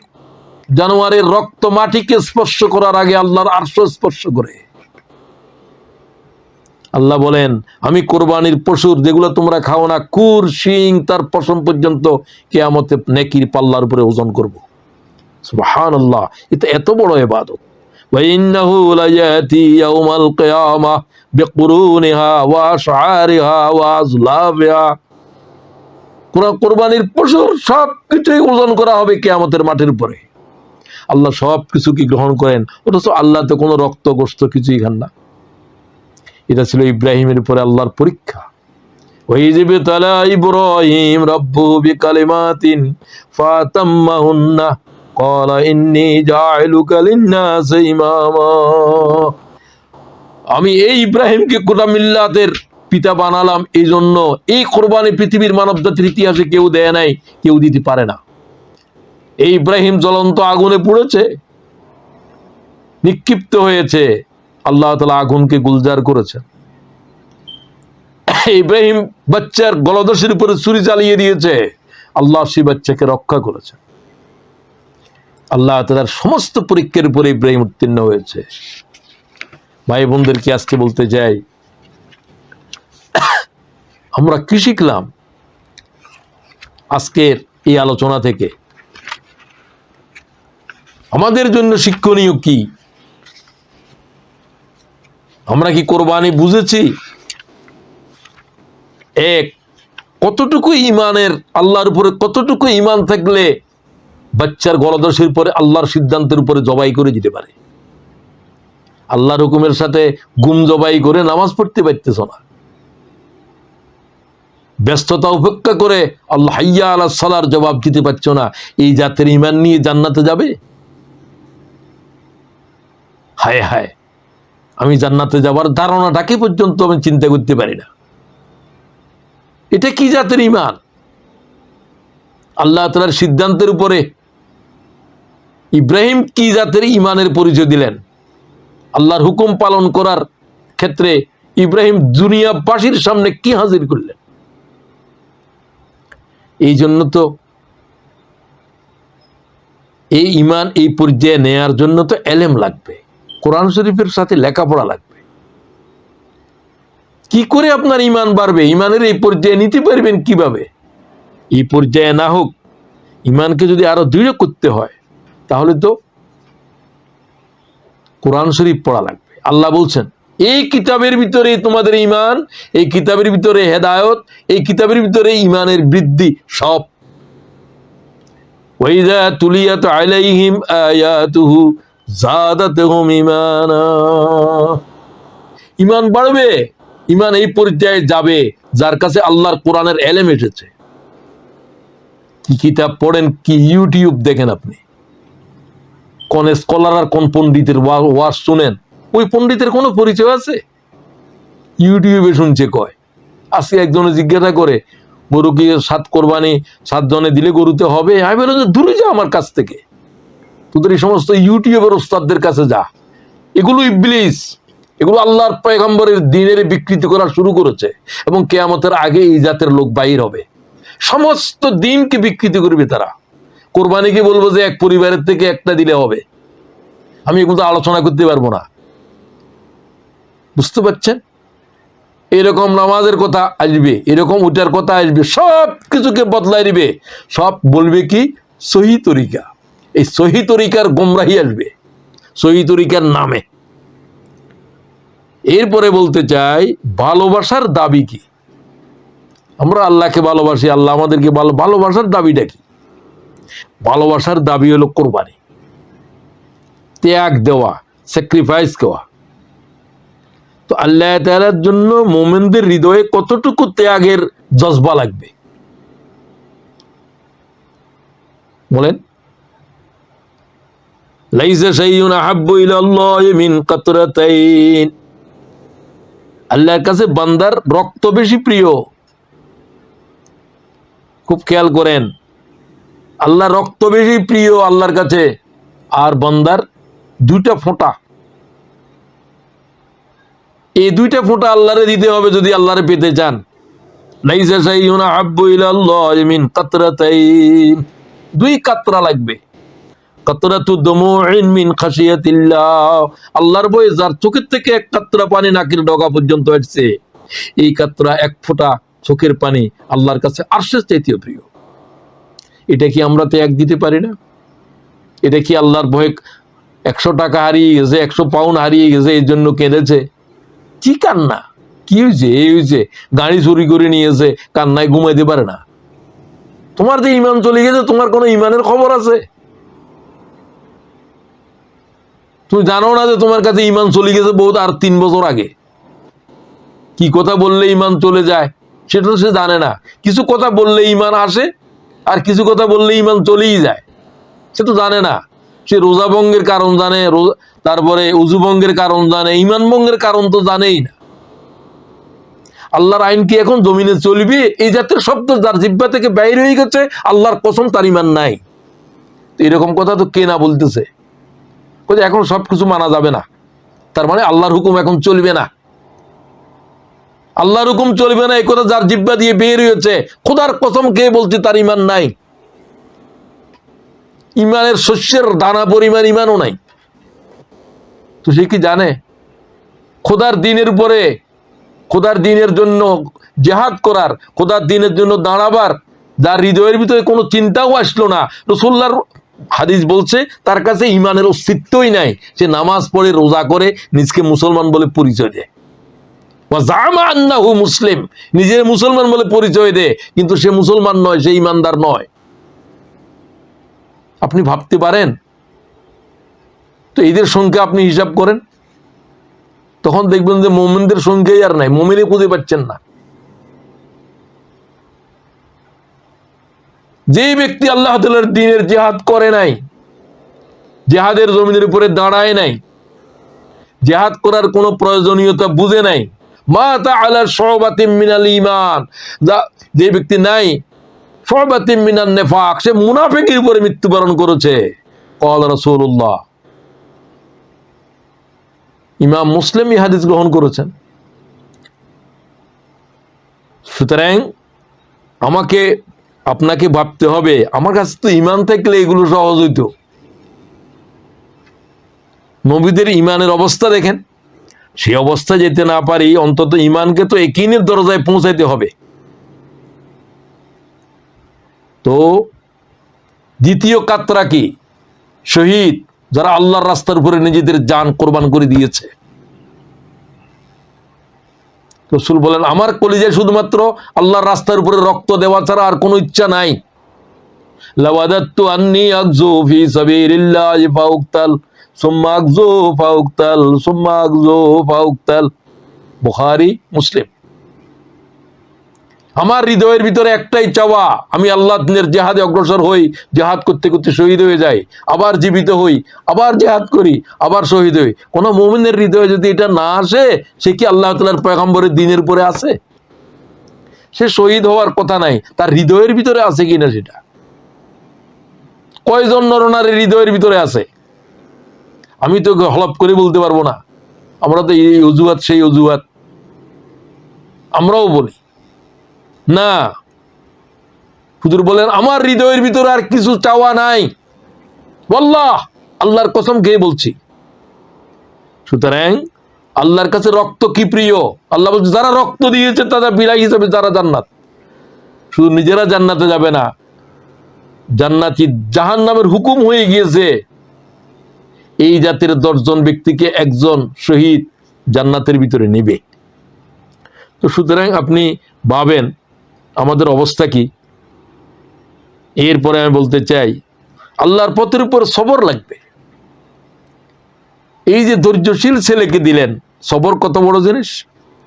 জানোয়ারের রক্ত মাটিকে স্পর্শ করার আগে আল্লাহর আরশ স্পর্শ করে। আল্লাহ বলেন, আমি কোরবানির পশুর যেগুলো তোমরা খাও না, কুর, শিং, তার পশম পর্যন্ত কিয়ামতে নেকির পাল্লার উপরে ওজন করব। সুবহানাল্লাহ, এটা এত বড় ইবাদত। ওয়া ইন্নাহু লায়াতি ইয়াউমাল কিয়ামাহ বিকুরুনিহা ওয়া আশআরিহা ওয়া আজলাবিহা। কোরবানির পশুর সব কিছুই ওজন করা হবে কিয়ামতের মাঠের উপরে। আল্লাহ সব কিছু কি গ্রহণ করেন, অথচ আল্লাহ তো কোনো রক্ত গোশত কিছুই খান না। এটা ছিল ইব্রাহিমের উপরে আল্লাহর পরীক্ষা। ওয়াইযিবতালা ইব্রাহিম রাব্বুহু বিকালিমাতিন ফাতাম্মাহুন্না ক্বালা ইন্নী জাইলুকা লিন-নাসি ইমামা। আমি এই ইব্রাহিমকে গোটা মিল্লাতের পিতা বানালাম, এই জন্য এই কোরবানি পৃথিবীর মানব জাতির ইতিহাসে কেউ দেয় নাই, কেউ দিতে পারে না। এই ইব্রাহিম জ্বলন্ত আগুনে পুড়েছে, নিক্ষিপ্ত হয়েছে, আল্লাহ তাআলা আগুনকে গুলজার করেছেন। ইব্রাহিম বাচ্চার গলদশের উপরে ছুরি চালিয়ে দিয়েছে, আল্লাহ সেই বাচ্চাকে রক্ষা করেছে। আল্লাহ তাআলার সমস্ত পরীক্ষার উপরে ইব্রাহিম উত্তীর্ণ হয়েছে। ভাই বোনদেরকে আজকে বলতে চাই, আমরা কি শিখলাম আজকের এই আলোচনা থেকে? আমাদের জন্য শিক্ষণীয় কি? আমরা কি কোরবানি বুঝেছি? এক, কতটুকু ইমানের, আল্লাহর উপরে কতটুকু ইমান থাকলে বাচ্চার গলদশের পরে আল্লাহর সিদ্ধান্তের উপরে জবাই করে দিতে পারে? আল্লাহর হুকুমের সাথে গুম জবাই করে নামাজ পড়তে পারতেছ না, ব্যস্ততা উপেক্ষা করে আল্লাহ হাইয়া আলাস সালার জবাব দিতে পারছো না, এই জাতের ইমান নিয়ে জান্নাতে যাবে? হায় হায়, আমি জান্নাতে যাবার ধারণাটাকে পর্যন্ত আমি চিন্তা করতে পারি না। এটা কি জাতের ইমান? আল্লাহ তাআলার সিদ্ধান্তের উপরে ইব্রাহিম কি জাতের ইমানের পরিচয় দিলেন? আল্লাহর হুকুম পালন করার ক্ষেত্রে ইব্রাহিম দুনিয়াবাসীর সামনে কি হাজির করলেন? এই জন্য তো এই ইমান এই পর্যায়ে নেয়ার জন্য তো এলেম লাগবে, কোরআন শরীফের সাথে লেখাপড়া লাগবে। কি করে আপনার ইমান বাড়বে? ইমানের এই পর্যায়ে নিতে পারবেন কিভাবে? এই পর্যায়ে না হোক, ইমানকে যদি আরো দৃঢ় করতে হয় তাহলে তো কোরআন শরীফ পড়া লাগবে। আল্লাহ বলছেন, এই কিতাবের ভিতরে তোমাদের ইমান, এই কিতাবের ভিতরে হেদায়ত, এই কিতাবের ভিতরে ইমানের বৃদ্ধি সব। ওয়াইযা তুলিয়াত আলাইহিম আয়াতুহু যাদাতুহুম ঈমানা। ঈমান বাড়বে, ঈমান এই পর্যায়ে যাবে যার কাছে আল্লাহর কোরআনের এলেম এসেছে। কি কিতাব পড়েন, কি ইউটিউব দেখেন আপনি, কোন স্কলার আর কোন পণ্ডিতের ওয়াজ শুনেন, ওই পণ্ডিতের কোনো পরিচয় আছে? ইউটিউবে শুনছে কয়। আজকে একজনে জিজ্ঞাসা করে, গরু কি 7 কোরবানি 7 জনে দিলে গরুতে হবে? আমি বললাম যে দূরে যা আমার কাছ থেকে, তোদের এই সমস্ত ইউটিউবের ওস্তাদদের কাছে যা। এগুলো ইবলিস, এগুলো আল্লাহর পয়গম্বরের দ্বীনের বিকৃতি করা শুরু করেছে, এবং কিয়ামতের আগে এই জাতের লোক বাইর হবে, সমস্ত দ্বীনকে বিকৃতি করবে তারা। কোরবানিকে বলবো যে এক পরিবারের থেকে একটা দিলে হবে, আমি এগুলো আলোচনা করতে পারবো না। বুঝতে পারছেন? এরকম নামাজের কথা আসবে, এরকম উঠার কথা আসবে, সব কিছুকে বদলাই দিবে। সব বলবে কি সহি তরিকা, এই সহি তরিকার গোমরাহি আসবে সহি তরিকার নামে। এরপরে বলতে চাই, ভালোবাসার দাবি কি? আমরা আল্লাহকে ভালোবাসি, আল্লাহ আমাদেরকে ভালোবাসার দাবিটা কি? ভালোবাসার দাবি হলো কোরবানি, ত্যাগ দেওয়া, স্যাক্রিফাইস করা। তো আল্লাহ তাআলার জন্য মুমিনদের হৃদয়ে কতটুকু ত্যাগের জজবা লাগবে বলেন? লাইসা শাইউন আহাব্বু ইলাল্লাহি মিন কাতরাতাইন। আল্লাহর কাছে বান্দার রক্ত বেশি প্রিয়। খুব খেয়াল করেন, আল্লাহ রক্ত বেশি প্রিয় আল্লাহর কাছে, আর বান্দার 2টা ফোঁটা। এই 2টা ফোঁটা আল্লাহরে দিতে হবে যদি আল্লাহরে পেতে চান। লাইসা শাইউন আহাব্বু ইলাল্লাহি মিন কাতরাতাইন, 2 কাতরা লাগবে। কাতরাতু দুমুইন মিন খাশিয়াতিল্লাহ, আল্লাহর ভয়ে যার চোখের থেকে এক কাতরা পানি নাকের ডগা পর্যন্ত আসছে, এই কাতরা এক ফোঁটা চোখের পানি আল্লাহর কাছে আরশের চাইতেও প্রিয়। এটা কি আমরা ত্যাগ দিতে পারি না? এটা কি আল্লাহর ভয়ে 100 টাকা হারিয়ে গেছে, 100 পাউন্ড হারিয়ে গেছে, এই জন্য কেঁদেছে? কি কান্না, কি হয়েছে? এই হয়েছে, গাড়ি চুরি করে নিয়েছে, কান্নায় ঘুমাইতে পারে না। তোমার যে ইমান চলে গেছে, তোমার কোনো ইমানের খবর আছে? তুমি জানো না যে তোমার কাছে ইমান চলে গেছে বহুত আর 3 বছর আগে? কি কথা বললে ইমান চলে যায় সেটা তো সে জানে না। কিছু কথা বললে ইমান আসে, আর কিছু কথা বললে ইমান চলেই যায়, সে তো জানে না। সে রোজা ভঙ্গের কারণ জানে, তারপরে উজু ভঙ্গের কারণ জানে, ইমান ভঙ্গের কারণ তো জানেই না। আল্লাহর আইন কি এখন জমিনে চলবে? এই জাতীয় শব্দ যার জিহ্বা থেকে বাইর হয়ে গেছে, আল্লাহর কসম তার ইমান নাই। এরকম কথা তো কে না বলতেছে, এখন সবকিছু মানা যাবে না, তার মানে আল্লাহর হুকুম এখন চলবে না। আল্লাহর হুকুম চলবে না এই কথা যার জিহ্বা দিয়ে বের হয়েছে, খোদার কসম কে বলছে তার ইমান নাই। ইমানের শস্যের দানা পরিমাণ ইমানও নাই। তো সে কি জানে খোদার দিনের উপরে, খোদার দিনের জন্য জেহাদ করার, খোদার দিনের জন্য দাঁড়াবার যার হৃদয়ের ভিতরে কোনো চিন্তাও আসলো না, রাসূলুল্লাহর হাদিস বলছে তার কাছে ইমানের অস্তিত্বই নাই, সে নামাজ পড়ে রোজা করে নিজকে মুসলমান বলে পরিচয় দেয়, মুসলিম, নিজের মুসলমান বলে পরিচয় দেয়, কিন্তু সে মুসলমান নয়, সে ইমানদার নয়। আপনি ভাবতে পারেন? তো এদের সংখ্যা আপনি হিসাব করেন, তখন দেখবেন যে মুমিনদের সংখ্যাই আর নাই, মুমিনই খুঁজে পাচ্ছেন না। যে ব্যক্তি আল্লাহ তাআলার দ্বীনের জিহাদ করে নাই, জিহাদের জমিনের উপরে দাঁড়ায় নাই, জিহাদ করার কোনো প্রয়োজনীয়তা বুঝে নাই, মাতা আলা শুবাতিন মিনাল ঈমান, যে ব্যক্তি নাই শুবাতিন মিনান নিফাক, সে মুনাফিকের উপরে মৃত্যুবরণ করেছে। ক্বালা রাসূলুল্লাহ, ইমাম মুসলিম এই হাদিস গ্রহণ করেছেন। সুতরাং আমাকে আপনাকে ভাবতে হবে, আমার কাছে তো ইমান থাকলে এগুলো সহজ হইতো। নবীদের ইমানের অবস্থা দেখেন, সেই অবস্থা যেতে না পারি, অন্তত ইমানকে তো ইয়াকিনের দরজায় পৌঁছাইতে হবে। তো দ্বিতীয় কাতরা কি? শহীদ, যারা আল্লাহর রাস্তার উপরে নিজেদের জান কোরবান করে দিয়েছে। রাসূল বলেন, আমার কলিজায় শুধুমাত্র আল্লাহর রাস্তার উপরে রক্ত দেওয়া ছাড়া আর কোনো ইচ্ছা নাই। লাওয়াদাতু আন্নী আগজু ফি সাবিলিল্লাহি ফাউকতাল সুম্মা আগজু ফাউকতাল সুম্মা আগজু ফাউকতাল। বুখারী মুসলিম। আমার হৃদয়ের ভিতরে একটাই চাওয়া, আমি আল্লাহর জিহাদে অগ্রসর হই, জিহাদ করতে করতে শহীদ হয়ে যাই, আবার জীবিত হই, আবার জিহাদ করি, আবার শহীদ হই। কোন মুমিনের হৃদয়ে যদি এটা না আসে, সে কি আল্লাহ তাআলার পয়গম্বরের দ্বীনের উপরে আছে? সে শহীদ হওয়ার কথা নাই, তার হৃদয়ের ভিতরে আছে কিনা সেটা। কয়জন নরনারীর হৃদয়ের ভিতরে আছে আমি তো হলপ করে বলতে পারবো না। আমরা তো এই অজুহাত সেই অজুহাত আমরাও বলি না। হুজুর বলেন, আমার হৃদয়ের ভিতরে আর কিছু চাওয়া নাই, ওয়াল্লাহ, আল্লাহর কসম খেয়ে বলছি। সুতরাং আল্লাহর কাছে রক্ত কি প্রিয়? আল্লাহ বলছে, যারা রক্ত দিয়েছে তারা বিলাই হিসাবে যারা জান্নাত। শুধু নিজেরা জান্নাতে যাবে না, জান্নাতি জাহান্নামের হুকুম হয়ে গিয়েছে। এই জাতির 10 জন ব্যক্তিকে একজন শহীদ জান্নাতের ভিতরে নেবে। তো সুতরাং আপনি ভাবেন আমাদের অবস্থা কি। এরপরে আমি বলতে চাই, আল্লাহর পথের উপর সবর লাগবে। এই যে ধৈর্যশীল ছেলেকে দিলেন, সবর কত বড় জিনিস।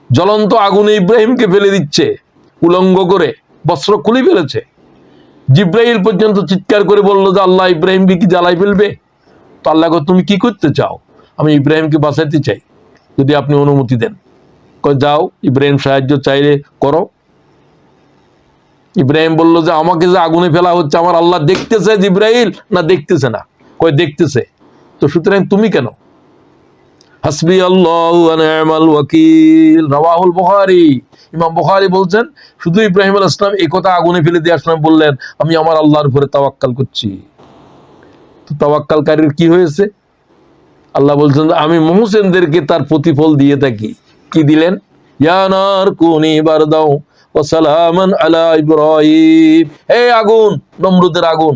জ্বলন্ত আগুনে ইব্রাহিমকে ফেলে দিচ্ছে, উলঙ্গ করে বস্ত্র খুলে ফেলেছে। জিব্রাইল পর্যন্ত চিৎকার করে বলল যে আল্লাহ ইব্রাহিমকে কি জ্বালাই ফেলবে? তো আল্লাহ, তুমি কি করতে চাও? আমি ইব্রাহিমকে বাঁচাইতে চাই, যদি আপনি অনুমতি দেন। কয়, যাও, ইব্রাহিম সাহায্য চাইলে করো। ইব্রাহিম বলল যে আমাকে যে আগুনে ফেলা হচ্ছে, আমার আল্লাহ দেখতেছে জিব্রাইল না দেখতেছে না? কয়, দেখতেছে। তো সুতরাং তুমি কেন? হাসবি আল্লাহু ওয়া নি'মাল ওয়াকিল, রাওয়াহুল বুখারী। ইমাম বুখারী বলছেন, শুধু ইব্রাহিম আলাইহিস সালাম এই কথা আগুনে ফেলে দিয়ে আসলাম বললেন, আমি আমার আল্লাহর উপরে তাওয়াক্কাল করছি। তো তাওয়াক্কালকারীর কি হয়েছে? আল্লাহ বলছেন আমি মুহসিনদেরকে তার প্রতিফল দিয়ে থাকি। কি দিলেন? ইয়া নার কুনি বারদাও ওয়া সালামান আলা ইব্রাহিম, হে আগুন, নমরুদের আগুন,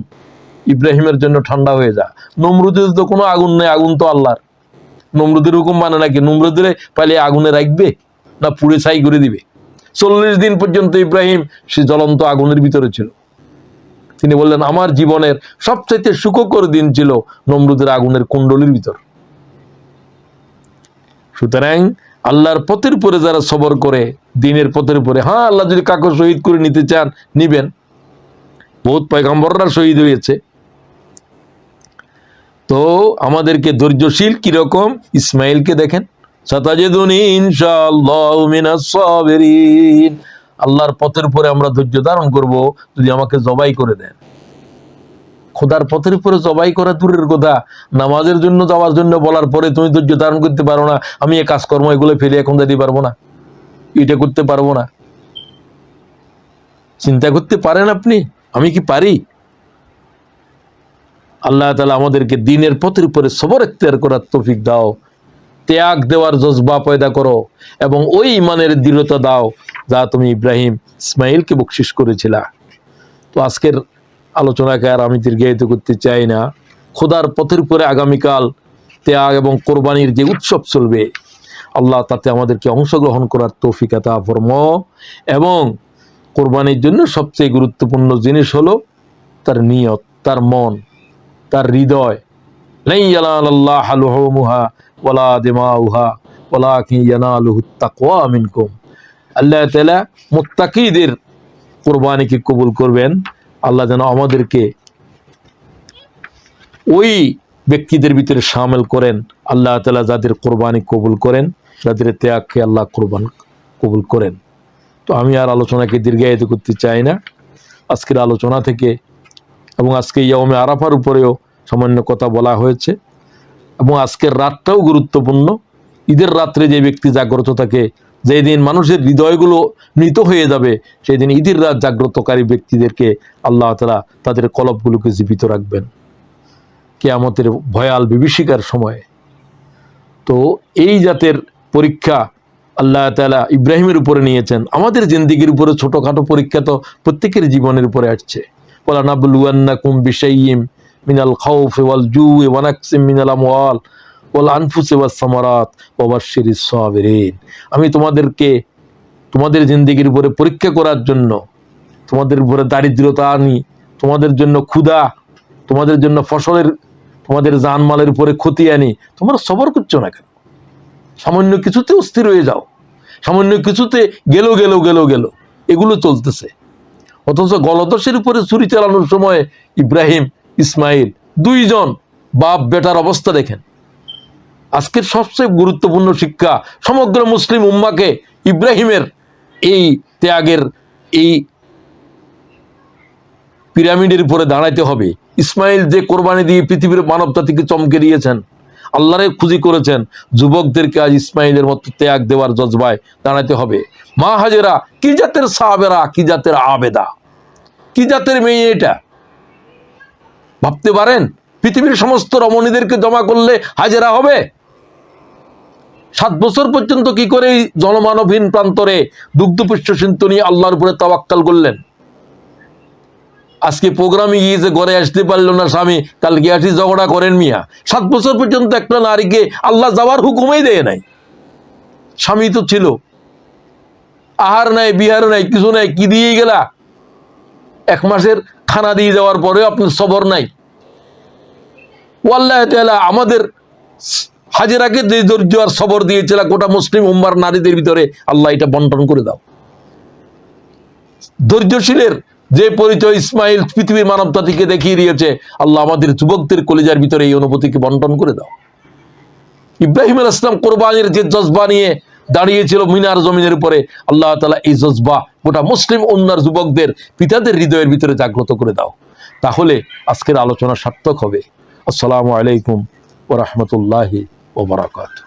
ইব্রাহিমের জন্য ঠান্ডা হয়ে যা। নমরুদের তো কোনো আগুন নেই, আগুন তো আল্লাহর। নমরুদের হুকুম মানে নাকি? নমরুদের পালে আগুনে রাখবে না পুড়ে ছাই করে দিবে? 40 দিন পর্যন্ত ইব্রাহিম সে জ্বলন্ত আগুনের ভিতরে ছিল। তিনি বললেন আমার জীবনের সবচাইতে সুখকর দিন ছিল নমরুদের আগুনের কুণ্ডলীর ভিতর। সুতরাং আল্লাহর পথের উপরে যারা সবর করে, দিনের পথের উপরে, হ্যাঁ আল্লাহ যদি কাকে শহীদ করে নিতে চান নিবেন, বহুত পয়গম্বররা শহীদ হয়েছে। তো আমাদেরকে ধৈর্যশীল কিরকম? ইসমাইলকে দেখেন, সাতাজিদুনি ইনশাআল্লাহু মিনাস সাবিরিন, আল্লাহর পথের উপরে আমরা ধৈর্য ধারণ করব যদি আমাকে জবাই করে দেন। খোদার পথের উপরে জবাই করা দূরের কথা, নামাজের জন্য যাওয়ার জন্য বলার পরে তুমি ধৈর্য ধারণ করতে পারো না, আমি এই কাজকর্ম এগুলো ফেলে এখন দিতে পারবো না, এটা করতে পারবো না। চিন্তা করতে পারেন আপনি? আমি কি পারি? আল্লাহ তাআলা আমাদেরকে দিনের পথের উপরে সবর ইখতিয়ার করার তৌফিক দাও, ত্যাগ দেওয়ার জজবা পয়দা করো, এবং ওই ইমানের দৃঢ়তা দাও যা তুমি ইব্রাহিম ইসমাইলকে বকশিশ করেছিলা। তো আজকের আলোচনাকে আর আমি দীর্ঘায়িত করতে চাই না। খোদার পথের উপরে আগামীকাল ত্যাগ এবং কোরবানির যে উৎসব চলবে, আল্লাহ তাতে আমাদেরকে অংশগ্রহণ করার তৌফিক আতা ফরমা। এবং কোরবানির জন্য সবচেয়ে গুরুত্বপূর্ণ জিনিস হলো তার নিয়ত, তার মন, তার হৃদয়। লাই ইয়ানালাল্লাহা লুহুমুহা ওয়ালা দিমাউহা ওয়ালাকিন ইয়ানালুহুত তাকওয়া মিনকুম। আল্লাহ তাআলা মুত্তাকিদের কোরবানিকে কবুল করবেন। আল্লাহ যেন আমাদেরকে ওই ব্যক্তিদের ভিতরে শামিল করেন। আল্লাহ তাআলা যাদের কোরবানি কবুল করেন, যাদের ত্যাগকে আল্লাহ কোরবান কবুল করেন। তো আমি আর আলোচনাকে দীর্ঘায়িত করতে চাই না। আজকের আলোচনা থেকে এবং আজকে ইয়াউমে আরাফার উপরেও সামান্য কথা বলা হয়েছে, এবং আজকের রাতটাও গুরুত্বপূর্ণ। ঈদের রাত্রে যে ব্যক্তি জাগ্রত থাকে, যেই দিন মানুষের হৃদয়গুলো মৃত হয়ে যাবে, সেই দিন ঈদের রাত জাগ্রতকারী ব্যক্তিদেরকে আল্লাহ তাআলা তাদের কলবগুলোকে জীবিত রাখবেন কিয়ামতের ভয়াল বিভীষিকার সময়ে। তো এই জাতের পরীক্ষা আল্লাহ তাআলা ইব্রাহিমের উপরে নিয়েছেন। আমাদের জিন্দেগির উপরে ছোটখাটো পরীক্ষা তো প্রত্যেকের জীবনের উপরে আসছে। ওয়ালা নাবলুয়ান্নাকুম বিশাইইম মিনাল খাউফি ওয়াল জুই ওয়া নাকসিম মিনাল আমওয়াল ওয়াল আনফুসি ওয়াস সামারাত ওয়া বাশশিরিস সাবিরিন। আমি তোমাদেরকে তোমাদের জিন্দেগির উপরে পরীক্ষা করার জন্য তোমাদের উপরে দারিদ্রতা আনি, তোমাদের জন্য ক্ষুধা, তোমাদের জন্য ফসলের, তোমাদের জানমালের উপরে ক্ষতি আনি, তোমরা সবর করছো না কেন? সামান্য কিছুতে অস্থির হয়ে যাও, সামান্য কিছুতে গেল গেল গেল গেল এগুলো চলতেছে। অথচ গলদশের উপরে ছুরি চালানোর সময় ইব্রাহিম ইসমাইল দুইজন বাপ বেটার অবস্থা দেখেন। আজকের সবচেয়ে গুরুত্বপূর্ণ শিক্ষা সমগ্র মুসলিম উম্মাকে ইব্রাহিমের এই ত্যাগের, এই পিরামিডের উপরে দাঁড়াইতে হবে। ইসমাইল যে কোরবানি দিয়ে পৃথিবীর মানবজাতিকে চমকে দিয়েছেন, আল্লাহরে খুশি করেছেন, যুবকদেরকে আজ ইসমাইলের মতো ত্যাগ দেওয়ার জজবায় দাঁড়াতে হবে। মা হাজেরা কি জাতের সাবেরা, কি জাতের আবেদা, কি জাতের মেয়ে এটা ভাবতে পারেন? পৃথিবীর সমস্ত রমণীদেরকে জমা করলে হাজেরা হবে? 7 বছর পর্যন্ত কি করে জনমানবহীন প্রান্তরে দুগ্ধপুষ্ট সিন্ধু নিয়ে আল্লাহর উপরে তাওয়াক্কাল করলেন। আজকে প্রোগ্রামে গিয়েছে, ঘরে আসতে পারলো না স্বামী, কালকে আসি ঝগড়া করেন মিয়া। 7 বছর পর্যন্ত একটা নারীকে আল্লাহ যাওয়ার হুকুমই দেয় নাই। স্বামী তো ছিল, আহার নাই, বিহার নাই, কিছু নাই, কি দিয়ে গেলা? 1 মাসের খানা দিয়ে যাওয়ার পরেও আপনার সবর নাই। আল্লাহ তাআলা আমাদের হাজেরাকে যে ধৈর্য আর সবর দিয়েছিল গোটা মুসলিম উম্মার নারীদের ভিতরে, আল্লাহ এটা বন্টন করে দাও। ধৈর্যশীলের যে পরিচয় ইসমাইল পৃথিবীর মানব জাতিকে দেখিয়ে দিয়েছে, আল্লাহ আমাদের যুবকদের কলিজার ভিতরে এই অনুভূতিকে বন্টন করে দাও। ইব্রাহিম আলাইহিস সালাম কোরবানির যে জজবা নিয়ে দাঁড়িয়েছিল মিনার জমিনের উপরে, আল্লাহ তাআলা এই জজবা গোটা মুসলিম উম্মার যুবকদের পিতাদের হৃদয়ের ভিতরে জাগ্রত করে দাও। তাহলে আজকের আলোচনা সার্থক হবে। আসসালামু আলাইকুম ওয়া রাহমাতুল্লাহি ওয়া বারাকাতুহু।